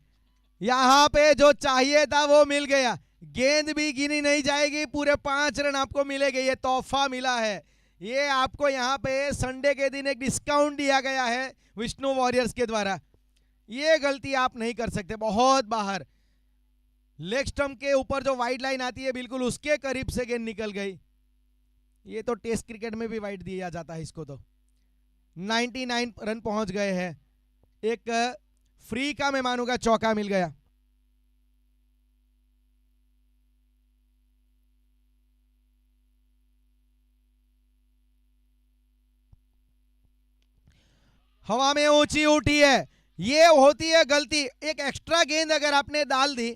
यहां पे जो चाहिए था वो मिल गया, गेंद भी गिनी नहीं जाएगी, पूरे 5 रन आपको मिलेंगे, ये तोहफा मिला है। ये आपको यहां पे संडे के दिन एक डिस्काउंट दिया गया है विष्णु वॉरियर्स के द्वारा। ये गलती आप नहीं कर सकते, बहुत बाहर लेग स्टंप के ऊपर जो वाइड लाइन आती है बिल्कुल उसके करीब से गेंद निकल गई। ये तो टेस्ट क्रिकेट में भी वाइड दिया जाता है इसको। तो 99 रन पहुंच गए हैं, एक फ्री का मैं मानूंगा चौका मिल गया। हवा में ऊंची उठी है, ये होती है गलती। एक एक्स्ट्रा गेंद अगर आपने डाल दी,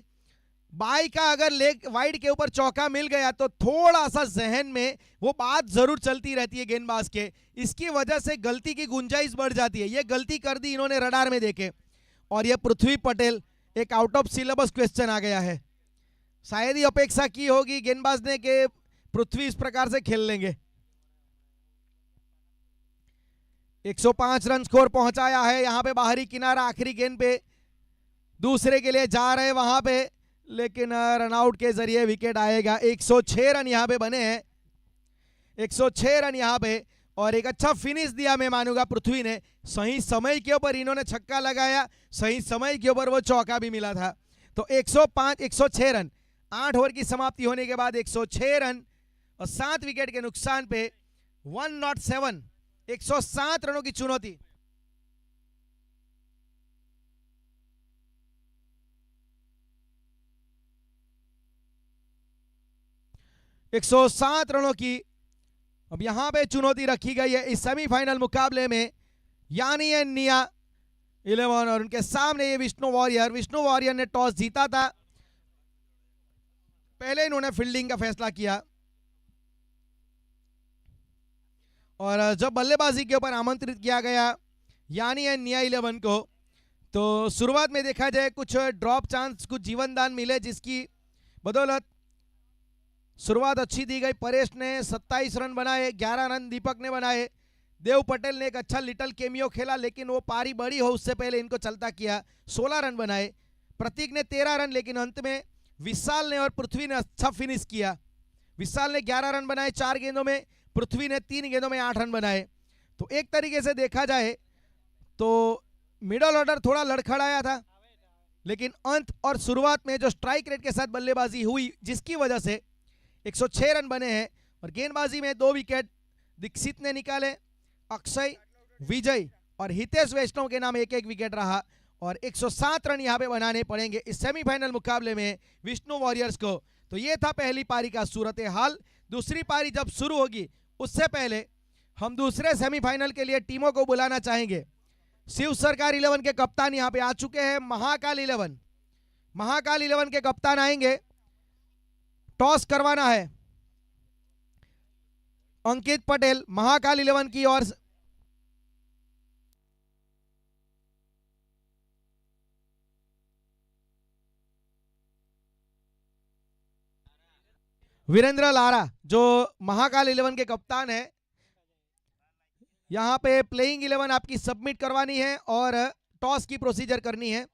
बाई का अगर लेग वाइड के ऊपर चौका मिल गया तो थोड़ा सा जहन में वो बात जरूर चलती रहती है गेंदबाज के, इसकी वजह से गलती की गुंजाइश बढ़ जाती है। ये गलती कर दी इन्होंने रडार में देखे, और ये पृथ्वी पटेल, एक आउट ऑफ सिलेबस क्वेश्चन आ गया है। शायद ही अपेक्षा की होगी गेंदबाज ने कि पृथ्वी इस प्रकार से खेल लेंगे। 105 रन स्कोर पहुंचाया है, यहां पे बाहरी किनारा आखिरी गेंद पे दूसरे के लिए जा रहे वहां पे, लेकिन रनआउट के जरिए विकेट आएगा। 106 रन यहां पे बने हैं, 106 रन यहां पे, और एक अच्छा फिनिश दिया मैं मानूंगा पृथ्वी ने। सही समय के ऊपर इन्होंने छक्का लगाया, सही समय के ऊपर वो चौका भी मिला था। तो 105 106 रन, 8 ओवर की समाप्ति होने के बाद 106 रन और 7 विकेट के नुकसान पे 107, 107 रनों की चुनौती। 107 रनों की अब यहां पे चुनौती रखी गई है इस सेमीफाइनल मुकाबले में। यानी निया 11 और उनके सामने ये विष्णु वॉरियर। विष्णु वॉरियर ने टॉस जीता था, पहले इन्होंने फील्डिंग का फैसला किया, और जब बल्लेबाजी के ऊपर आमंत्रित किया गया यानी निया 11 को, तो शुरुआत में देखा जाए कुछ ड्रॉप चांस, कुछ जीवन दान मिले, जिसकी बदौलत शुरुआत अच्छी दी गई। परेश ने 27 रन बनाए, 11 रन दीपक ने बनाए, देव पटेल ने एक अच्छा लिटल केमियो खेला, लेकिन वो पारी बड़ी हो उससे पहले इनको चलता किया, 16 रन बनाए। प्रतीक ने 13 रन, लेकिन अंत में विशाल ने और पृथ्वी ने अच्छा फिनिश किया। विशाल ने 11 रन बनाए 4 गेंदों में, पृथ्वी ने 3 गेंदों में 8 रन बनाए। तो एक तरीके से देखा जाए तो मिडल ऑर्डर थोड़ा लड़खड़ाया था, लेकिन अंत और शुरुआत में जो स्ट्राइक रेट के साथ बल्लेबाजी हुई, जिसकी वजह से 106 रन बने हैं। और गेंदबाजी में 2 विकेट दीक्षित ने निकाले, अक्षय, विजय और हितेश वैष्णव के नाम एक एक विकेट रहा, और 107 रन यहां पे बनाने पड़ेंगे इस सेमीफाइनल मुकाबले में विष्णु वॉरियर्स को। तो ये था पहली पारी का सूरत हाल। दूसरी पारी जब शुरू होगी उससे पहले हम दूसरे सेमीफाइनल के लिए टीमों को बुलाना चाहेंगे। शिव सरकार 11 के कप्तान यहां पे आ चुके हैं। महाकाल 11, महाकाल 11 के कप्तान आएंगे। टॉस करवाना है अंकित पटेल महाकाल 11 की ओर। वीरेंद्र लारा जो महाकाल 11 के कप्तान है, यहां पे प्लेइंग 11 आपकी सबमिट करवानी है और टॉस की प्रोसीजर करनी है।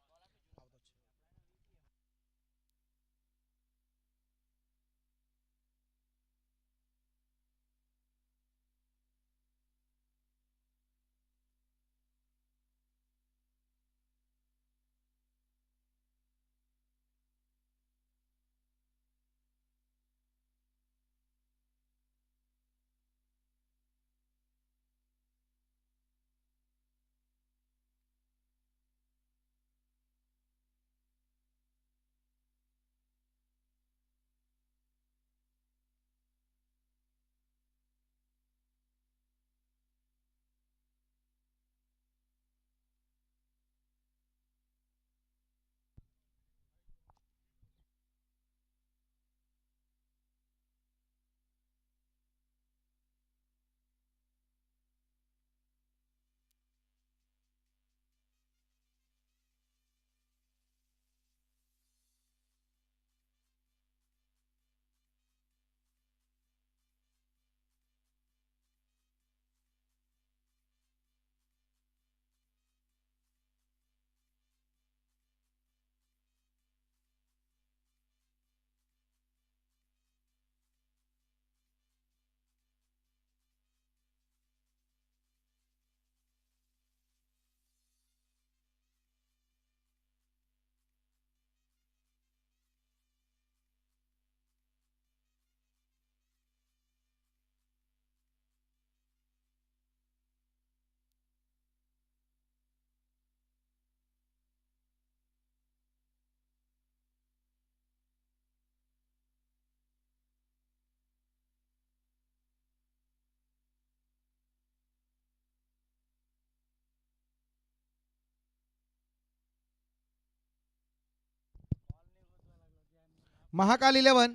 महाकाल 11,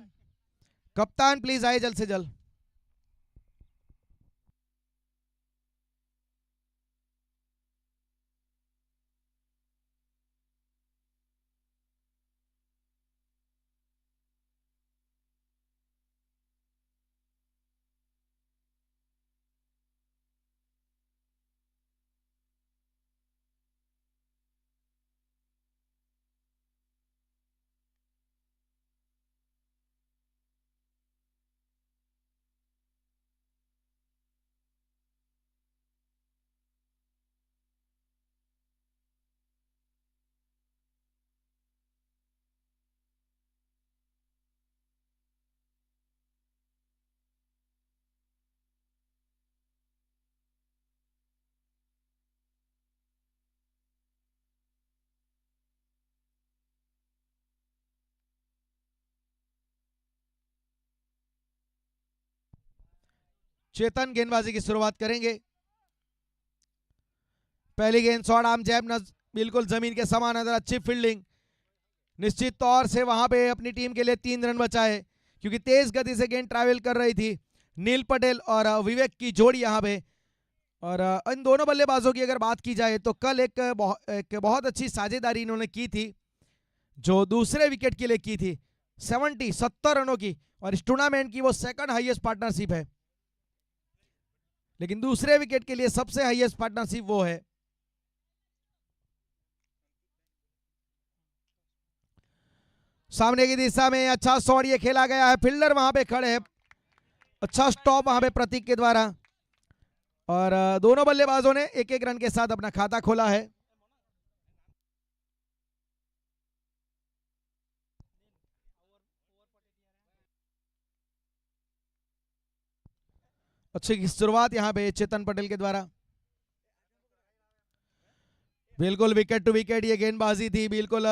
कप्तान प्लीज आए जल्द से जल्द। चेतन गेंदबाजी की शुरुआत करेंगे। पहली गेंद शॉर्ट आर्म जैब बिल्कुल जमीन के समान अंदर, अच्छी फील्डिंग। निश्चित तौर से वहां पे अपनी टीम के लिए 3 रन बचाए क्योंकि तेज गति से गेंद ट्रैवल कर रही थी। नील पटेल और विवेक की जोड़ी यहां पे, और इन दोनों बल्लेबाजों की अगर बात की जाए तो कल एक बहुत अच्छी साझेदारी इन्होंने की थी जो दूसरे विकेट के लिए की थी, 70 रनों की, और इस टूर्नामेंट की वो सेकंड हाईएस्ट पार्टनरशिप है, लेकिन दूसरे विकेट के लिए सबसे हाईएस्ट पार्टनरशिप वो है। सामने की दिशा में अच्छा शॉट ये खेला गया है, फील्डर वहां पे खड़े हैं, अच्छा स्टॉप वहां पे प्रतीक के द्वारा, और दोनों बल्लेबाजों ने एक एक रन के साथ अपना खाता खोला है। अच्छी शुरुआत यहां पे चेतन पटेल के द्वारा, बिल्कुल विकेट टू विकेट ये गेंदबाजी थी। बिल्कुल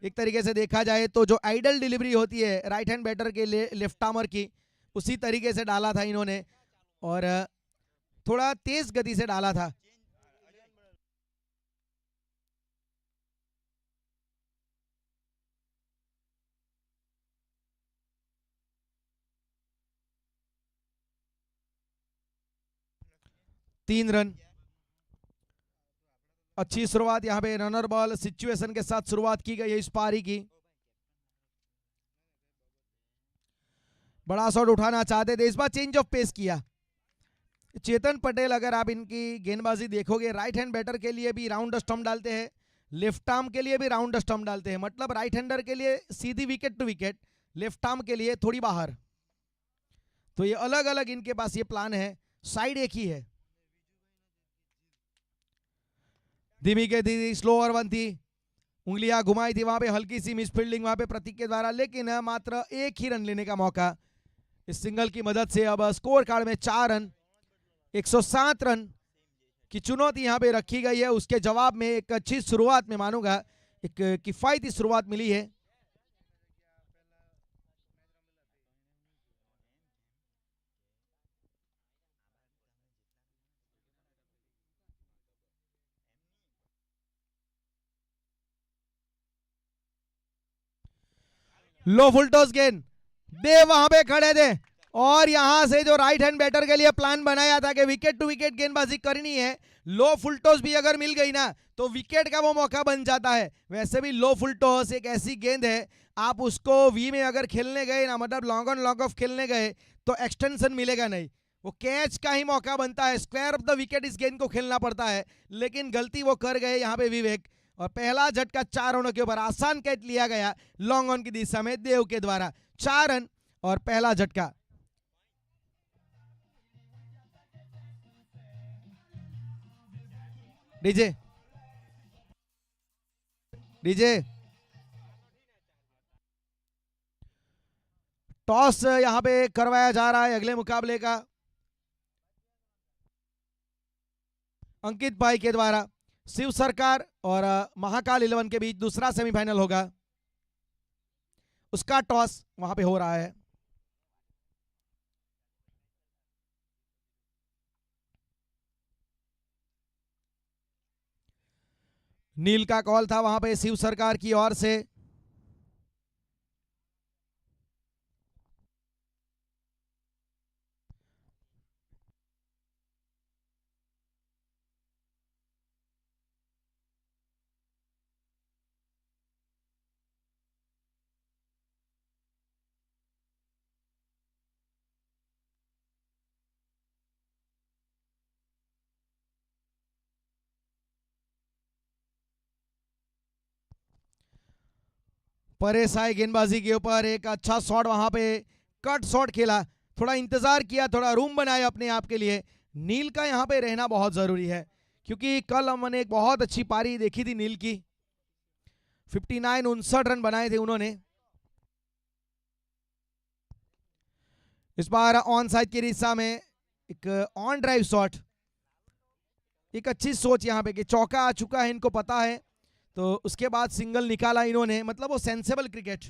एक तरीके से देखा जाए तो जो आइडल डिलीवरी होती है राइट हैंड बैटर के लिए लेफ्ट आर्मर की, उसी तरीके से डाला था इन्होंने, और थोड़ा तेज गति से डाला था। तीन रन, अच्छी शुरुआत यहां पे रनर बॉल सिचुएशन के साथ शुरुआत की गई है इस पारी की। बड़ा शॉट उठाना चाहते थे, इस बार चेंज ऑफ पेस किया चेतन पटेल। अगर आप इनकी गेंदबाजी देखोगे, राइट हैंड बैटर के लिए भी राउंड स्टंप डालते हैं, लेफ्ट आर्म के लिए भी राउंड स्टंप डालते हैं, मतलब राइट हैंडर के लिए सीधी wicket to wicket, left arm के लिए थोड़ी बाहर। तो ये अलग अलग इनके पास ये प्लान है, साइड एक ही है। धीमी के धीमी स्लो और वन थी, उंगलियां घुमाई थी वहां पे, हल्की सी मिस फील्डिंग वहां पे प्रतीक के द्वारा, लेकिन मात्र एक ही रन लेने का मौका इस सिंगल की मदद से। अब स्कोर कार्ड में 4 रन, 107 रन की चुनौती यहां पे रखी गई है। उसके जवाब में एक अच्छी शुरुआत में मानूंगा, एक किफायती शुरुआत मिली है। लो फुल टॉस गेंद, दे वहां पे खड़े थे, और यहां से जो राइट हैंड बैटर के लिए प्लान बनाया था कि विकेट टू विकेट गेंदबाजी करनी है, लो फुल टॉस भी अगर मिल गई ना तो विकेट का वो मौका बन जाता है। वैसे भी लो फुल टॉस एक ऐसी गेंद है, आप उसको वी में अगर खेलने गए ना, मतलब लॉन्ग ऑन लॉन्ग ऑफ खेलने गए तो एक्सटेंशन मिलेगा नहीं, वो कैच का ही मौका बनता है, स्क्वायर ऑफ द विकेट इस गेंद को खेलना पड़ता है, लेकिन गलती वो कर गए यहाँ पे विवेक, और पहला झटका 4 रनों के ऊपर आसान कैच लिया गया लॉन्ग ऑन की दिशा में देव के द्वारा। 4 रन और पहला झटका। डीजे डीजे टॉस यहां पे करवाया जा रहा है अगले मुकाबले का अंकित भाई के द्वारा। शिव सरकार और महाकाल 11 के बीच दूसरा सेमीफाइनल होगा, उसका टॉस वहां पे हो रहा है। नील का कॉल था वहां पे शिव सरकार की ओर से। परेश आए गेंदबाजी के ऊपर, एक अच्छा शॉट वहां पे कट शॉट खेला, थोड़ा इंतजार किया, थोड़ा रूम बनाया अपने आप के लिए। नील का यहाँ पे रहना बहुत जरूरी है क्योंकि कल हमने एक बहुत अच्छी पारी देखी थी नील की, 59 रन बनाए थे उन्होंने। इस बार ऑन साइड की दिशा में एक ऑन ड्राइव शॉट, एक अच्छी सोच यहाँ पे कि चौका आ चुका है, इनको पता है, तो उसके बाद सिंगल निकाला इन्होंने, मतलब वो सेंसेबल क्रिकेट।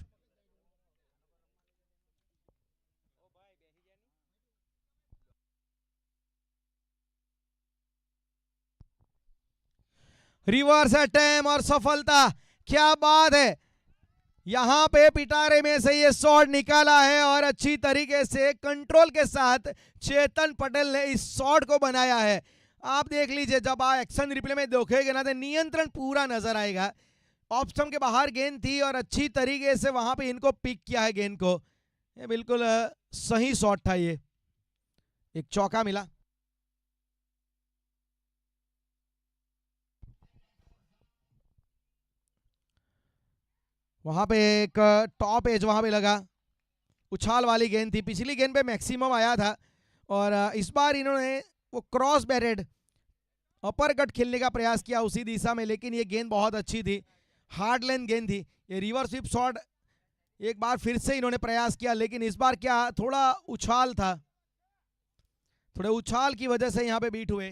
रिवर्स अटैम्प और सफलता, क्या बात है। यहां पे पिटारे में से ये शॉट निकाला है और अच्छी तरीके से कंट्रोल के साथ चेतन पटेल ने इस शॉट को बनाया है। आप देख लीजिए, जब आप एक्शन रिप्ले में देखेंगे ना तो नियंत्रण पूरा नजर आएगा। ऑप्शन के बाहर गेंद थी और अच्छी तरीके से वहां पे इनको पिक किया है गेंद को, ये बिल्कुल सही शॉट था। ये एक चौका मिला। वहां पे एक टॉप एज वहां पे लगा, उछाल वाली गेंद थी, पिछली गेंद पे मैक्सिमम आया था और इस बार इन्होंने वो क्रॉस बैटेड अपर कट खेलने का प्रयास किया उसी दिशा में, लेकिन ये गेंद बहुत अच्छी थी, हार्ड लेंथ गेंद थी। ये रिवर्स स्वीप शॉट एक बार फिर से इन्होंने प्रयास किया, लेकिन इस बार क्या थोड़ा उछाल था, थोड़े उछाल की वजह से यहां पे बीट हुए।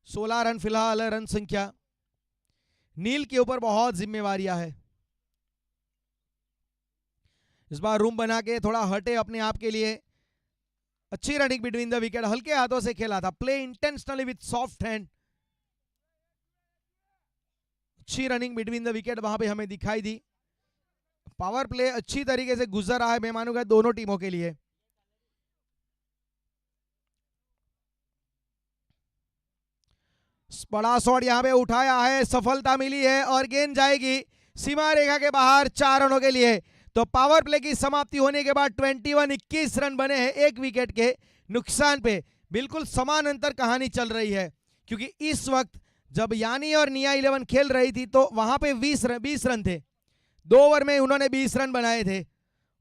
16 रन फिलहाल रन संख्या। नील के ऊपर बहुत जिम्मेवारियां है। इस बार रूम बना के थोड़ा हटे अपने आप के लिए। अच्छी रनिंग बिटवीन द विकेट, हल्के हाथों से खेला था, play intentionally with soft hand. अच्छी रनिंग बिटवीन द विकेट वहां पे हमें दिखाई दी। पावर प्ले अच्छी तरीके से गुजर रहा है, मैं मानूंगा दोनों टीमों के लिए। बड़ा शॉट यहां पे उठाया है, सफलता मिली है और गेंद जाएगी सीमा रेखा के बाहर 4 रनों के लिए। तो पावर प्ले की समाप्ति होने के बाद 21 रन बने हैं एक विकेट के नुकसान पे। बिल्कुल समान अंतर कहानी चल रही है क्योंकि इस वक्त जब यानी और निया 11 खेल रही थी तो वहां पे 20 रन थे, 2 ओवर में उन्होंने 20 रन बनाए थे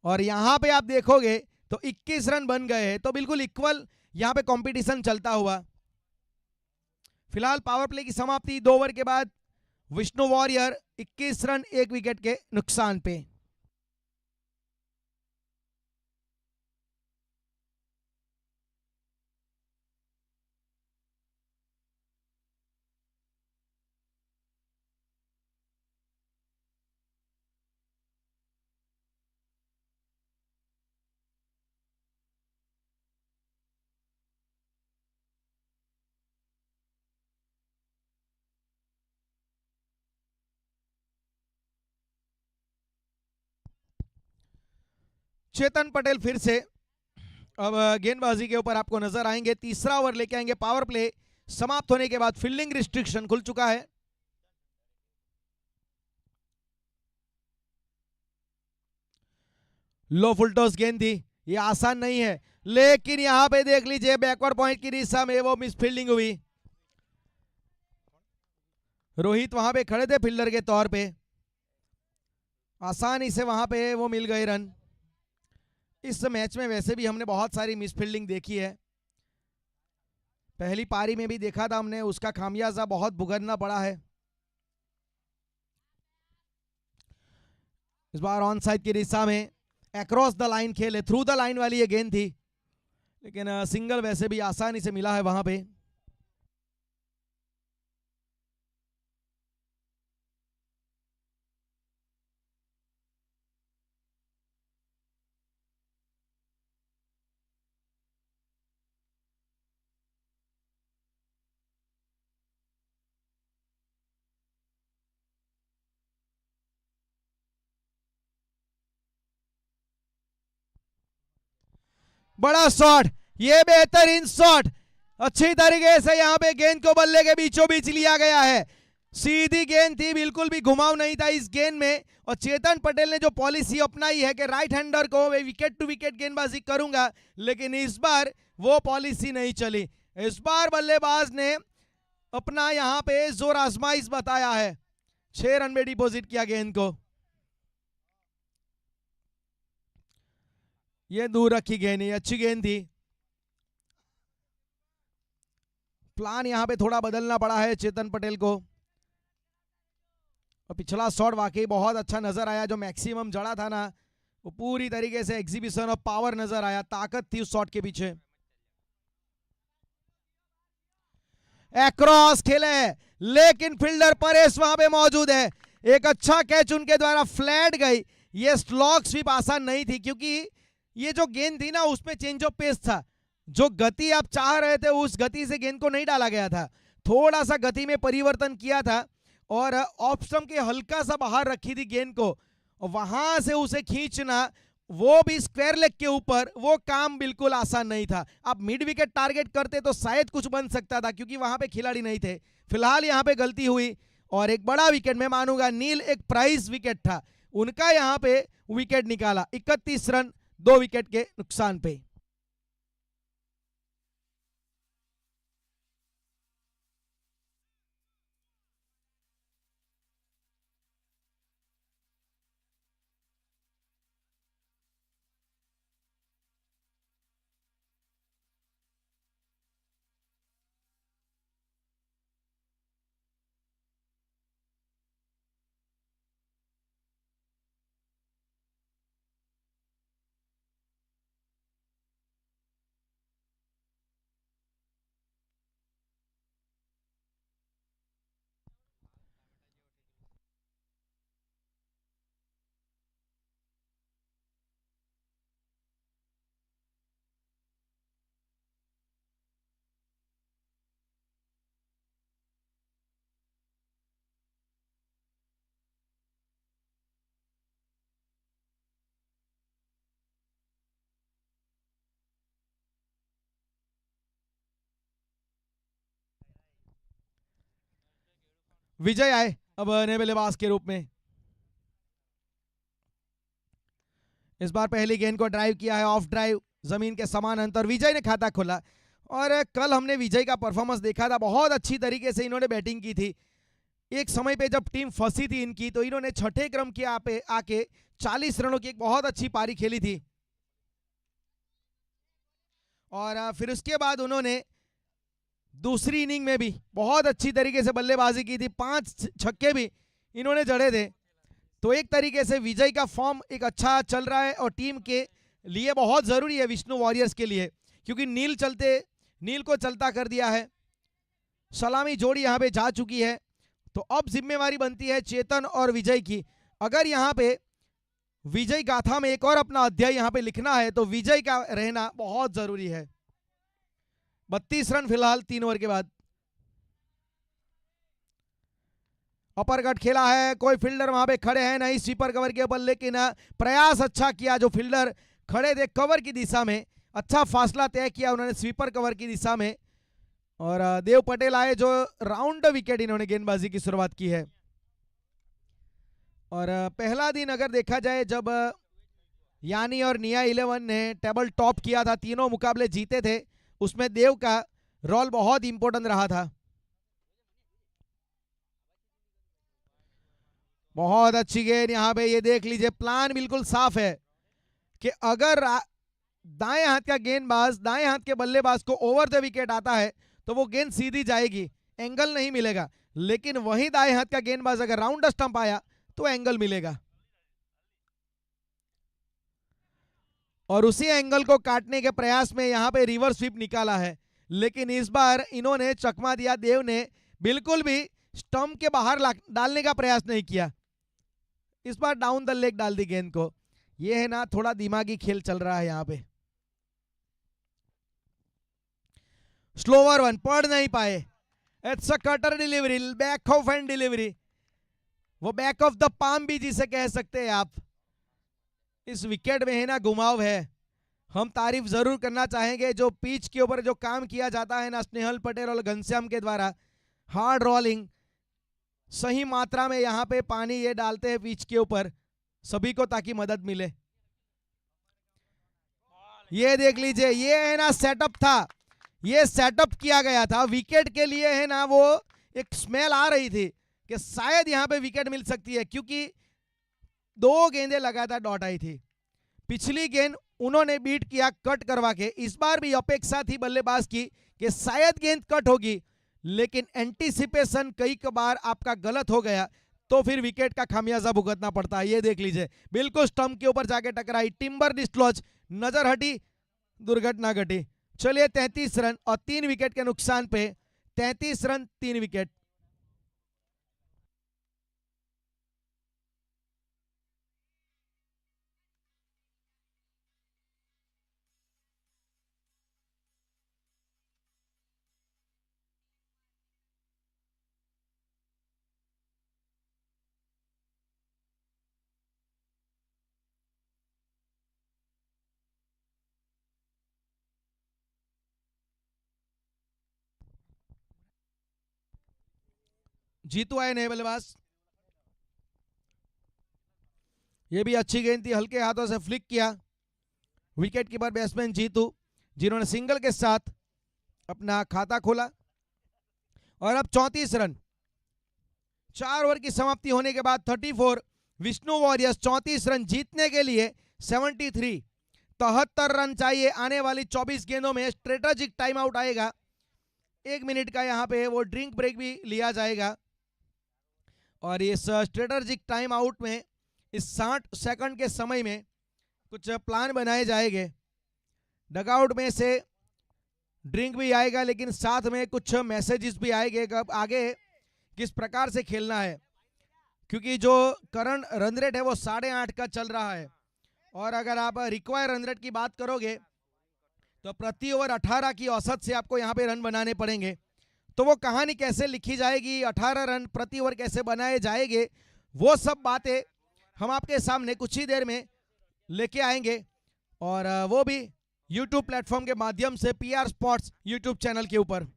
और यहां पे आप देखोगे तो 21 रन बन गए हैं, तो बिल्कुल इक्वल यहां पे कंपटीशन चलता हुआ। फिलहाल पावर प्ले की समाप्ति 2 ओवर के बाद, विष्णु वॉरियर 21 रन एक विकेट के नुकसान पे। चेतन पटेल फिर से अब गेंदबाजी के ऊपर आपको नजर आएंगे। तीसरा ओवर लेके आएंगे। पावर प्ले समाप्त होने के बाद फील्डिंग रिस्ट्रिक्शन खुल चुका है। लो फुल टॉस गेंद थी, ये आसान नहीं है, लेकिन यहां पे देख लीजिए बैकवर्ड पॉइंट की दिशा में वो मिस फील्डिंग हुई। रोहित वहां पे खड़े थे फील्डर के तौर पे, आसानी से वहां पे वो मिल गए रन। इस मैच में वैसे भी हमने बहुत सारी मिस फील्डिंग देखी है, पहली पारी में भी देखा था हमने, उसका खामियाजा बहुत भुगतना पड़ा है। इस बार ऑन साइड की दिशा में अक्रॉस द लाइन खेले, थ्रू द लाइन वाली ये गेंद थी, लेकिन सिंगल वैसे भी आसानी से मिला है वहां पे। बड़ा शॉट, ये बेहतरीन शॉट, अच्छी तरीके से यहां पे गेंद को बल्ले के बीचों बीच लिया गया है। सीधी गेंद थी, बिल्कुल भी घुमाव नहीं था इस गेंद में। और चेतन पटेल ने जो पॉलिसी अपनाई है कि राइट हैंडर को मैं विकेट टू विकेट गेंदबाजी करूंगा, लेकिन इस बार वो पॉलिसी नहीं चली। इस बार बल्लेबाज ने अपना यहां पे जोर आजमाइश बताया है, 6 रन में डिपॉजिट किया गेंद को। ये दूर रखी गेंद, ये अच्छी गेंद थी। प्लान यहां पे थोड़ा बदलना पड़ा है चेतन पटेल को। और पिछला शॉट वाकई बहुत अच्छा नजर आया, जो मैक्सिमम जड़ा था ना, वो पूरी तरीके से एग्जीबिशन ऑफ पावर नजर आया, ताकत थी उस शॉट के पीछे। एक्रॉस खेले, लेकिन फील्डर परेश वहां पे मौजूद है। एक अच्छा कैच उनके द्वारा फ्लैट गई। ये स्लॉग स्वीप आसान नहीं थी, क्योंकि ये जो गेंद थी ना, उसमें चेंज ऑफ पेस था। जो गति आप चाह रहे थे उस गति से गेंद को नहीं डाला गया था, थोड़ा सा गति में परिवर्तन किया था और ऑफ स्टंप के हल्का सा बाहर रखी थी गेंद को, और वहां से उसे खींचना, वो भी स्क्वायर लेग के ऊपर, वो काम बिल्कुल आसान नहीं था। आप मिड विकेट टारगेट करते तो शायद कुछ बन सकता था, क्योंकि वहां पे खिलाड़ी नहीं थे। फिलहाल यहां पे गलती हुई और एक बड़ा विकेट, मैं मानूंगा नील एक प्राइज विकेट था उनका, यहां पे विकेट निकाला। 31 रन 2 विकेट के नुकसान पे। विजय आए अब नए बल्लेबाज के रूप में। इस बार पहली गेंद को ड्राइव किया है, ऑफ ड्राइव, जमीन के समान अंतर। विजय ने खाता खोला, और कल हमने विजय का परफॉर्मेंस देखा था, बहुत अच्छी तरीके से इन्होंने बैटिंग की थी। एक समय पे जब टीम फंसी थी इनकी, तो इन्होंने छठे क्रम के आके 40 रनों की एक बहुत अच्छी पारी खेली थी। और फिर उसके बाद उन्होंने दूसरी इनिंग में भी बहुत अच्छी तरीके से बल्लेबाजी की थी, 5 छक्के भी इन्होंने जड़े थे। तो एक तरीके से विजय का फॉर्म एक अच्छा चल रहा है, और टीम के लिए बहुत जरूरी है, विष्णु वॉरियर्स के लिए, क्योंकि नील को चलता कर दिया है। सलामी जोड़ी यहां पे जा चुकी है, तो अब जिम्मेवारी बनती है चेतन और विजय की। अगर यहां पे विजय गाथा में एक और अपना अध्याय यहां पे लिखना है, तो विजय का रहना बहुत जरूरी है। 32 रन फिलहाल 3 ओवर के बाद। अपर कट खेला है, कोई फील्डर वहां पे खड़े हैं नहीं स्वीपर कवर के ऊपर, लेकिन प्रयास अच्छा किया। जो फील्डर खड़े थे कवर की दिशा में, अच्छा फासला तय किया उन्होंने स्वीपर कवर की दिशा में। और देव पटेल आए, जो राउंड विकेट इन्होंने गेंदबाजी की शुरुआत की है। और पहला दिन अगर देखा जाए, जब यानी और निया 11 ने टेबल टॉप किया था, तीनों मुकाबले जीते थे, उसमें देव का रोल बहुत इंपॉर्टेंट रहा था। बहुत अच्छी गेंद यहां पे, ये देख लीजिए, प्लान बिल्कुल साफ है कि अगर दाएं हाथ का गेंदबाज दाएं हाथ के बल्लेबाज को ओवर द विकेट आता है, तो वो गेंद सीधी जाएगी, एंगल नहीं मिलेगा। लेकिन वही दाएं हाथ का गेंदबाज अगर राउंड स्टंप आया, तो एंगल मिलेगा, और उसी एंगल को काटने के प्रयास में यहां पे रिवर्स स्वीप निकाला है। लेकिन इस बार इन्होंने चकमा दिया, देव ने बिल्कुल भी स्टंप के बाहर डालने का प्रयास नहीं किया। इस बार डाउन द लेग डाल दी गेंद को। ये है ना, थोड़ा दिमागी खेल चल रहा है यहां पे। स्लोवर वन, पढ़ नहीं पाए। It's a cutter delivery, back of hand delivery, वो बैक ऑफ द पाम भी जिसे कह सकते हैं आप। इस विकेट में है ना घुमाव है। हम तारीफ जरूर करना चाहेंगे, जो पिच के ऊपर जो काम किया जाता है ना स्नेहल पटेल और घनश्याम के द्वारा, हार्ड रोलिंग, सही मात्रा में यहां पे पानी ये डालते हैं पिच के ऊपर सभी को, ताकि मदद मिले। ये देख लीजिए, ये है ना सेटअप था, ये सेटअप किया गया था विकेट के लिए, है ना, वो एक स्मेल आ रही थी कि शायद यहां पे विकेट मिल सकती है, क्योंकि 2 गेंदें लगातार डॉट आई थी। पिछली गेंद उन्होंने बीट किया कट करवा के। इस बार भी अपेक्षा थी बल्लेबाज की कि शायद गेंद कट होगी, लेकिन एंटीसिपेशन कई बार आपका गलत हो गया तो फिर विकेट का खामियाजा भुगतना पड़ता है। ये देख लीजिए, बिल्कुल स्टंप के ऊपर जाके टकराई, टिम्बर डिस्लॉज, नजर हटी, दुर्घटना घटी। चलिए 33 रन और 3 विकेट के नुकसान पे 33 रन 3 विकेट। जीतू आए नए बल्लेबाज। ये भी अच्छी गेंद थी, हल्के हाथों से फ्लिक किया विकेट कीपर बैट्समैन जीतू, जिन्होंने सिंगल के साथ अपना खाता खोला। और अब 34 रन, 4 ओवर की समाप्ति होने के बाद 34, विष्णु वॉरियर्स 34 रन जीतने के लिए 73, 73 रन चाहिए। आने वाली 24 गेंदों में स्ट्रेटेजिक टाइम आउट आएगा, 1 मिनट का यहाँ पे वो ड्रिंक ब्रेक भी लिया जाएगा। और इस स्ट्रेटेजिक टाइम आउट में इस 60 सेकंड के समय में कुछ प्लान बनाए जाएंगे। डगआउट में से ड्रिंक भी आएगा, लेकिन साथ में कुछ मैसेजेस भी आएंगे कब आगे किस प्रकार से खेलना है, क्योंकि जो करंट रन रेट है वो 8.5 का चल रहा है। और अगर आप रिक्वायर रन रेट की बात करोगे तो प्रति ओवर 18 की औसत से आपको यहाँ पे रन बनाने पड़ेंगे। तो वो कहानी कैसे लिखी जाएगी, 18 रन प्रति ओवर कैसे बनाए जाएंगे, वो सब बातें हम आपके सामने कुछ ही देर में लेके आएंगे। और वो भी YouTube प्लेटफॉर्म के माध्यम से PR स्पोर्ट्स YouTube चैनल के ऊपर।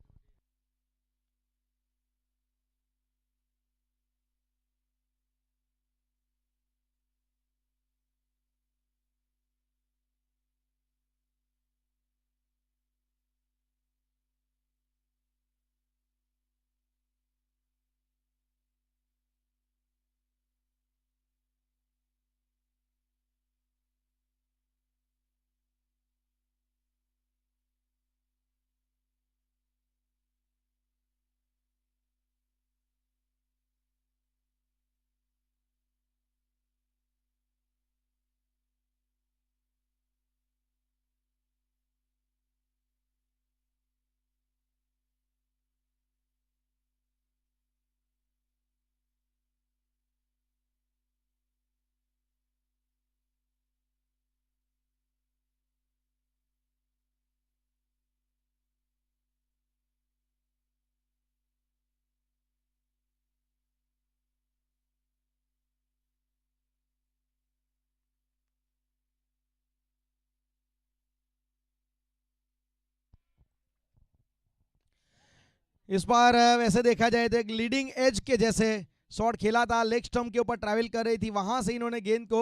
इस बार वैसे देखा जाए तो एक लीडिंग एज के जैसे शॉट खेला था, लेग स्टंप के ऊपर ट्रैवल कर रही थी, वहां से इन्होंने गेंद को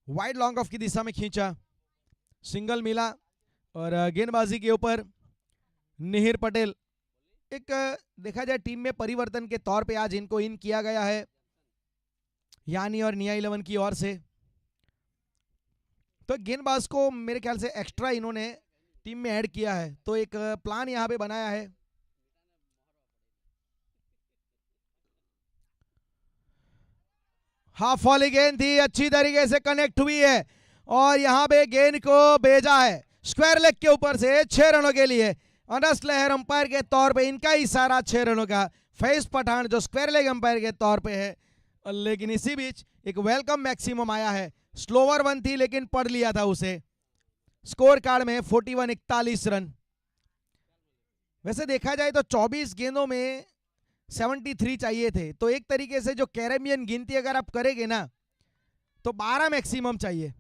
वाइड लॉन्ग ऑफ की दिशा में खींचा, सिंगल मिला। और गेंदबाजी के ऊपर निहिर पटेल, एक देखा जाए टीम में परिवर्तन के तौर पे आज इनको इन किया गया है यानी और निया 11 की ओर से। तो गेंदबाज को मेरे ख्याल से एक्स्ट्रा इन्होंने टीम में ऐड किया है, तो एक प्लान यहाँ पे बनाया है। हाफ वाली गेंद थी, अच्छी तरीके से कनेक्ट हुई है और यहां पे गेंद को भेजा है स्क्वायर लेग के ऊपर से 6 रनों के लिए। अनस लहर अंपायर के तौर पे इनका इशारा 6 रनों का, फैज पठान जो स्क्वायर लेग अंपायर के तौर पे है। लेकिन इसी बीच एक वेलकम मैक्सिमम आया है, स्लोवर वन थी लेकिन पढ़ लिया था उसे। स्कोर कार्ड में 41-41 रन। वैसे देखा जाए तो 24 गेंदों में 73 चाहिए थे, तो एक तरीके से जो कैरेबियन गिनती अगर आप करेंगे ना तो 12 मैक्सिमम चाहिए।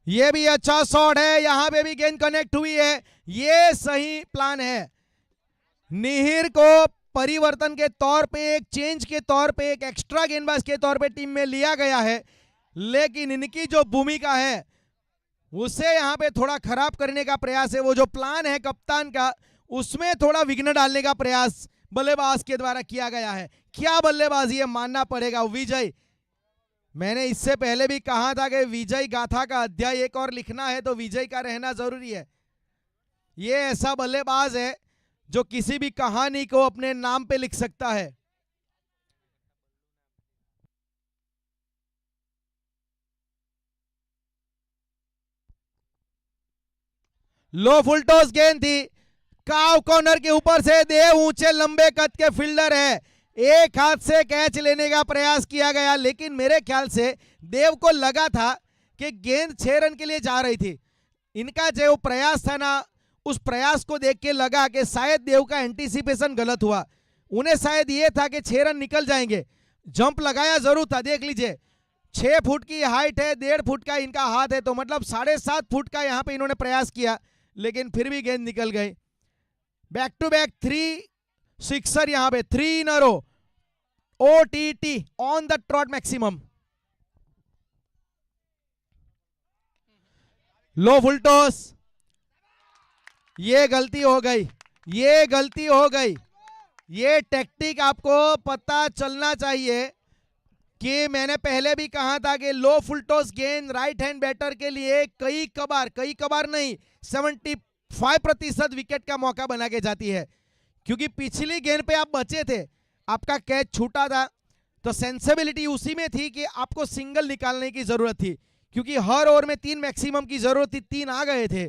ये भी अच्छा शॉट है, यहां पे भी गेंद कनेक्ट हुई है, ये सही प्लान है। निहिर को परिवर्तन के तौर पे, एक चेंज के तौर पे, एक एक्स्ट्रा गेंदबाज के तौर पे टीम में लिया गया है, लेकिन इनकी जो भूमिका है उसे यहां पे थोड़ा खराब करने का प्रयास है। वो जो प्लान है कप्तान का उसमें थोड़ा विघ्न डालने का प्रयास बल्लेबाज के द्वारा किया गया है। क्या बल्लेबाजी है, मानना पड़ेगा। विजय, मैंने इससे पहले भी कहा था कि विजय गाथा का अध्याय एक और लिखना है तो विजय का रहना जरूरी है। ये ऐसा बल्लेबाज है जो किसी भी कहानी को अपने नाम पे लिख सकता है। लो फुल टॉस गेंद थी, काव कॉर्नर के ऊपर से देव ऊंचे लंबे कद के फील्डर है, एक हाथ से कैच लेने का प्रयास किया गया, लेकिन मेरे ख्याल से देव को लगा था कि गेंद 6 रन के लिए जा रही थी। इनका जो प्रयास था ना, उस प्रयास को देख के लगा कि शायद देव का एंटीसिपेशन गलत हुआ। उन्हें शायद ये था कि 6 रन निकल जाएंगे। जंप लगाया जरूर था, देख लीजिए 6 फुट की हाइट है, 1.5 फुट का इनका हाथ है, तो मतलब 7.5 फुट का यहां पे इन्होंने प्रयास किया, लेकिन फिर भी गेंद निकल गई। बैक टू बैक 3 सिक्सर यहां पे, 3 इन अ रो, OTT on the trout maximum. Low full toss, ये गलती हो गई, ये गलती हो गई। ये टेक्निक आपको पता चलना चाहिए कि मैंने पहले भी कहा था कि लो फुल टॉस गेंद राइट हैंड बैटर के लिए कई कबार नहीं 75% विकेट का मौका बना के जाती है, क्योंकि पिछली गेंद पे आप बचे थे, आपका कैच छूटा था, तो सेंसिबिलिटी उसी में थी कि आपको सिंगल निकालने की जरूरत थी, क्योंकि हर ओवर में 3 मैक्सिमम की जरूरत थी, 3 आ गए थे।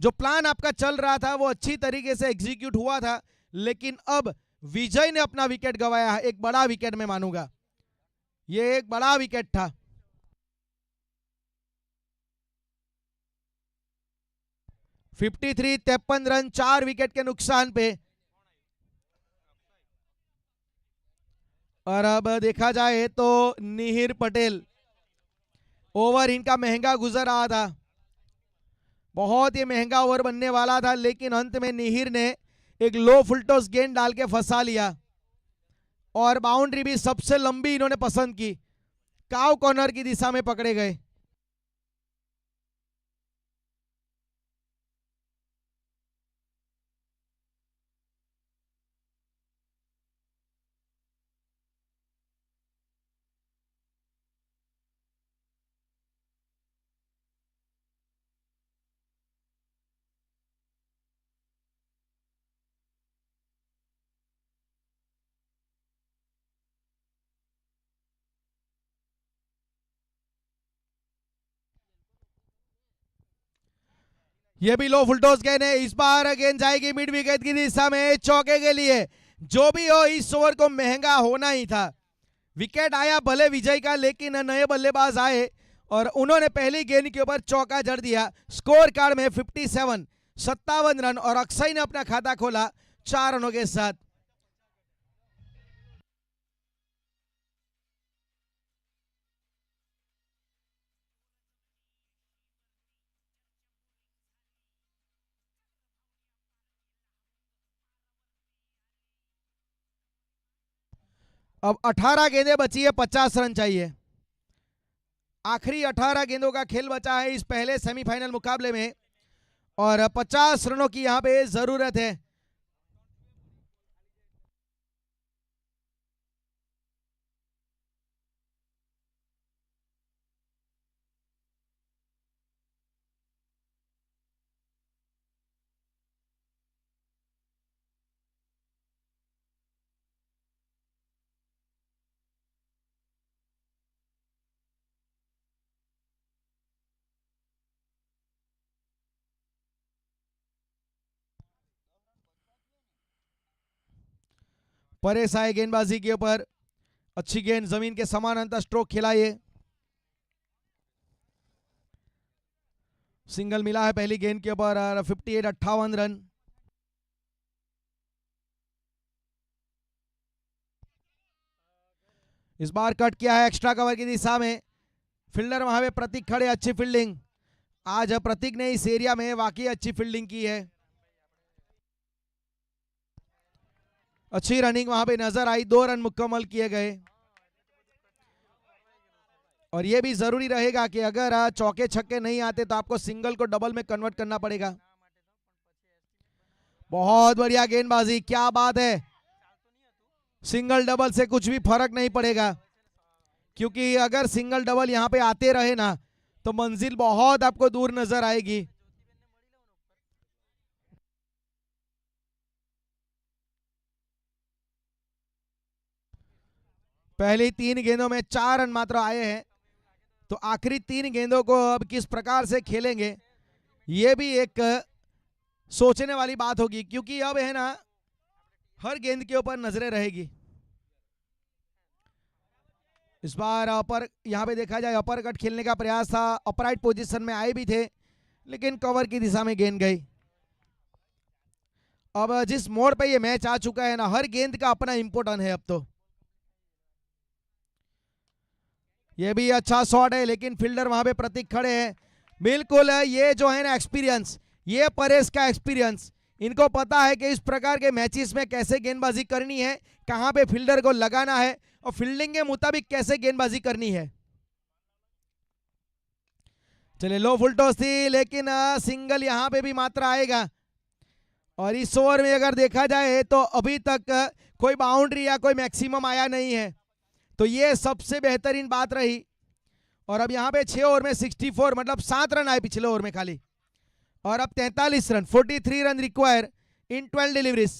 जो प्लान आपका चल रहा था वो अच्छी तरीके से एग्जीक्यूट हुआ था, लेकिन अब विजय ने अपना विकेट गंवाया है। एक बड़ा विकेट मैं मानूंगा, ये एक बड़ा विकेट था। फिफ्टी 53 रन 4 विकेट के नुकसान पे। और अब देखा जाए तो निहिर पटेल, ओवर इनका महंगा गुजर रहा था, बहुत ही महंगा ओवर बनने वाला था, लेकिन अंत में निहिर ने एक लो फुल टॉस गेंद डाल के फंसा लिया और बाउंड्री भी सबसे लंबी इन्होंने पसंद की, काव कॉर्नर की दिशा में पकड़े गए। ये भी लो फुल टॉस गेंद है, इस बार गेंद जाएगी मिड विकेट की दिशा में चौके के लिए। जो भी हो, इस ओवर को महंगा होना ही था। विकेट आया भले विजय का, लेकिन नए बल्लेबाज आए और उन्होंने पहली गेंद के ऊपर चौका जड़ दिया। स्कोर कार्ड में 57 रन और अक्षय ने अपना खाता खोला 4 रनों के साथ। अब 18 गेंदें बची है, 50 रन चाहिए। आखिरी 18 गेंदों का खेल बचा है इस पहले सेमीफाइनल मुकाबले में और 50 रनों की यहां पे जरूरत है। परेश आए गेंदबाजी के ऊपर, अच्छी गेंद जमीन के समानांतर स्ट्रोक खिलाइए। सिंगल मिला है पहली गेंद के ऊपर और 58 रन। इस बार कट किया है एक्स्ट्रा कवर की दिशा में, फील्डर वहां पे प्रतीक खड़े, अच्छी फील्डिंग। आज प्रतीक ने इस एरिया में वाकई अच्छी फील्डिंग की है, अच्छी रनिंग वहां पे नजर आई, 2 रन मुकम्मल किए गए। और यह भी जरूरी रहेगा कि अगर चौके छक्के नहीं आते तो आपको सिंगल को डबल में कन्वर्ट करना पड़ेगा। बहुत बढ़िया गेंदबाजी, क्या बात है, सिंगल डबल से कुछ भी फर्क नहीं पड़ेगा, क्योंकि अगर सिंगल डबल यहां पे आते रहे ना तो मंजिल बहुत आपको दूर नजर आएगी। पहली 3 गेंदों में 4 रन मात्र आए हैं, तो आखिरी 3 गेंदों को अब किस प्रकार से खेलेंगे ये भी एक सोचने वाली बात होगी, क्योंकि अब है ना हर गेंद के ऊपर नजरें रहेगी। इस बार अपर यहां पे देखा जाए अपर कट खेलने का प्रयास था, अपराइट पोजीशन में आए भी थे लेकिन कवर की दिशा में गेंद गई। अब जिस मोड़ पे ये मैच आ चुका है ना, हर गेंद का अपना इंपॉर्टेंट है अब तो। ये भी अच्छा शॉट है लेकिन फील्डर वहां पे प्रतीक खड़े हैं। बिल्कुल ये जो है ना एक्सपीरियंस, ये परेश का एक्सपीरियंस, इनको पता है कि इस प्रकार के मैचेस में कैसे गेंदबाजी करनी है, कहां पे फील्डर को लगाना है और फील्डिंग के मुताबिक कैसे गेंदबाजी करनी है। चलिए लो फुल टॉस थी लेकिन सिंगल यहां पे भी मात्र आएगा, और इस ओवर में अगर देखा जाए तो अभी तक कोई बाउंड्री या कोई मैक्सिमम आया नहीं है, तो ये सबसे बेहतरीन बात रही। और अब यहाँ पे 6 ओवर में 64 मतलब 7 रन आए पिछले ओवर में खाली, और अब 43 रन 43 रन रिक्वायर इन 12 डिलीवरीज।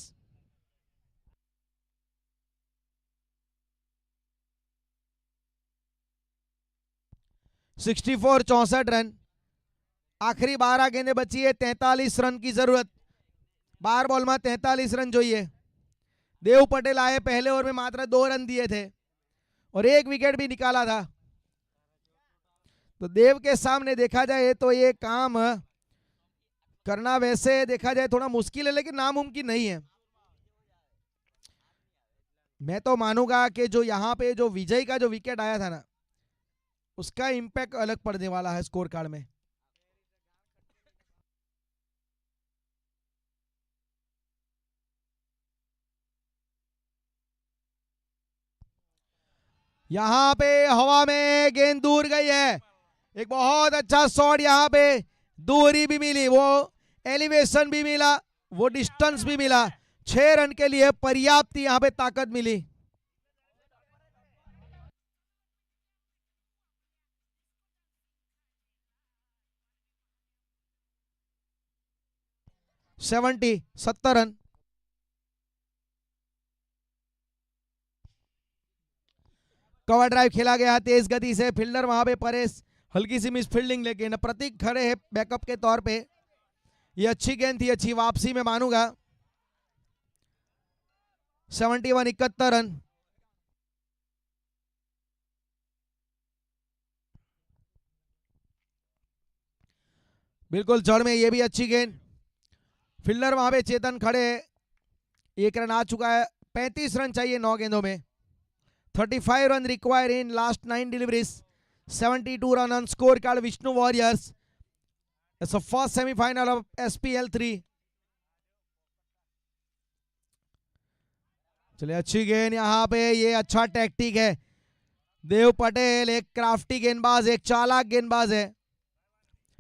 सिक्सटी 64 रन, आखिरी 12 गेंदें बची है, 43 रन की जरूरत। 12 बॉल में 43 रन જોઈએ। देव पटेल आए, पहले ओवर में मात्र 2 रन दिए थे और 1 विकेट भी निकाला था, तो देव के सामने देखा जाए तो ये काम करना वैसे देखा जाए थोड़ा मुश्किल है लेकिन नामुमकिन नहीं है। मैं तो मानूंगा कि जो यहाँ पे जो विजय का जो विकेट आया था ना, उसका इंपैक्ट अलग पड़ने वाला है स्कोर कार्ड में। यहां पे हवा में गेंद दूर गई है, एक बहुत अच्छा शॉट, यहां पे दूरी भी मिली, वो एलिवेशन भी मिला, वो डिस्टेंस भी मिला, 6 रन के लिए पर्याप्त यहां पे ताकत मिली। Seventy 70 run. कवर ड्राइव खेला गया तेज गति से, फील्डर वहां पे परेश, हल्की सी मिस फील्डिंग लेकिन प्रतीक खड़े हैं बैकअप के तौर पे। ये अच्छी गेंद थी, अच्छी वापसी में मानूंगा। 71 71 रन। बिल्कुल जड़ में ये भी अच्छी गेंद, फील्डर वहां पे चेतन खड़े, 1 रन आ चुका है, 35 रन चाहिए 9 गेंदों में। 35 run require in last 9 deliveries, 72 run on score card Vishnu warriors. It's the first semifinal of SPL 3। चलिए अच्छी गेंद यहाँ पे, ये अच्छा टैक्टिक है। देव पटेल एक क्राफ्टी गेंदबाज, एक चालाक गेंदबाज है।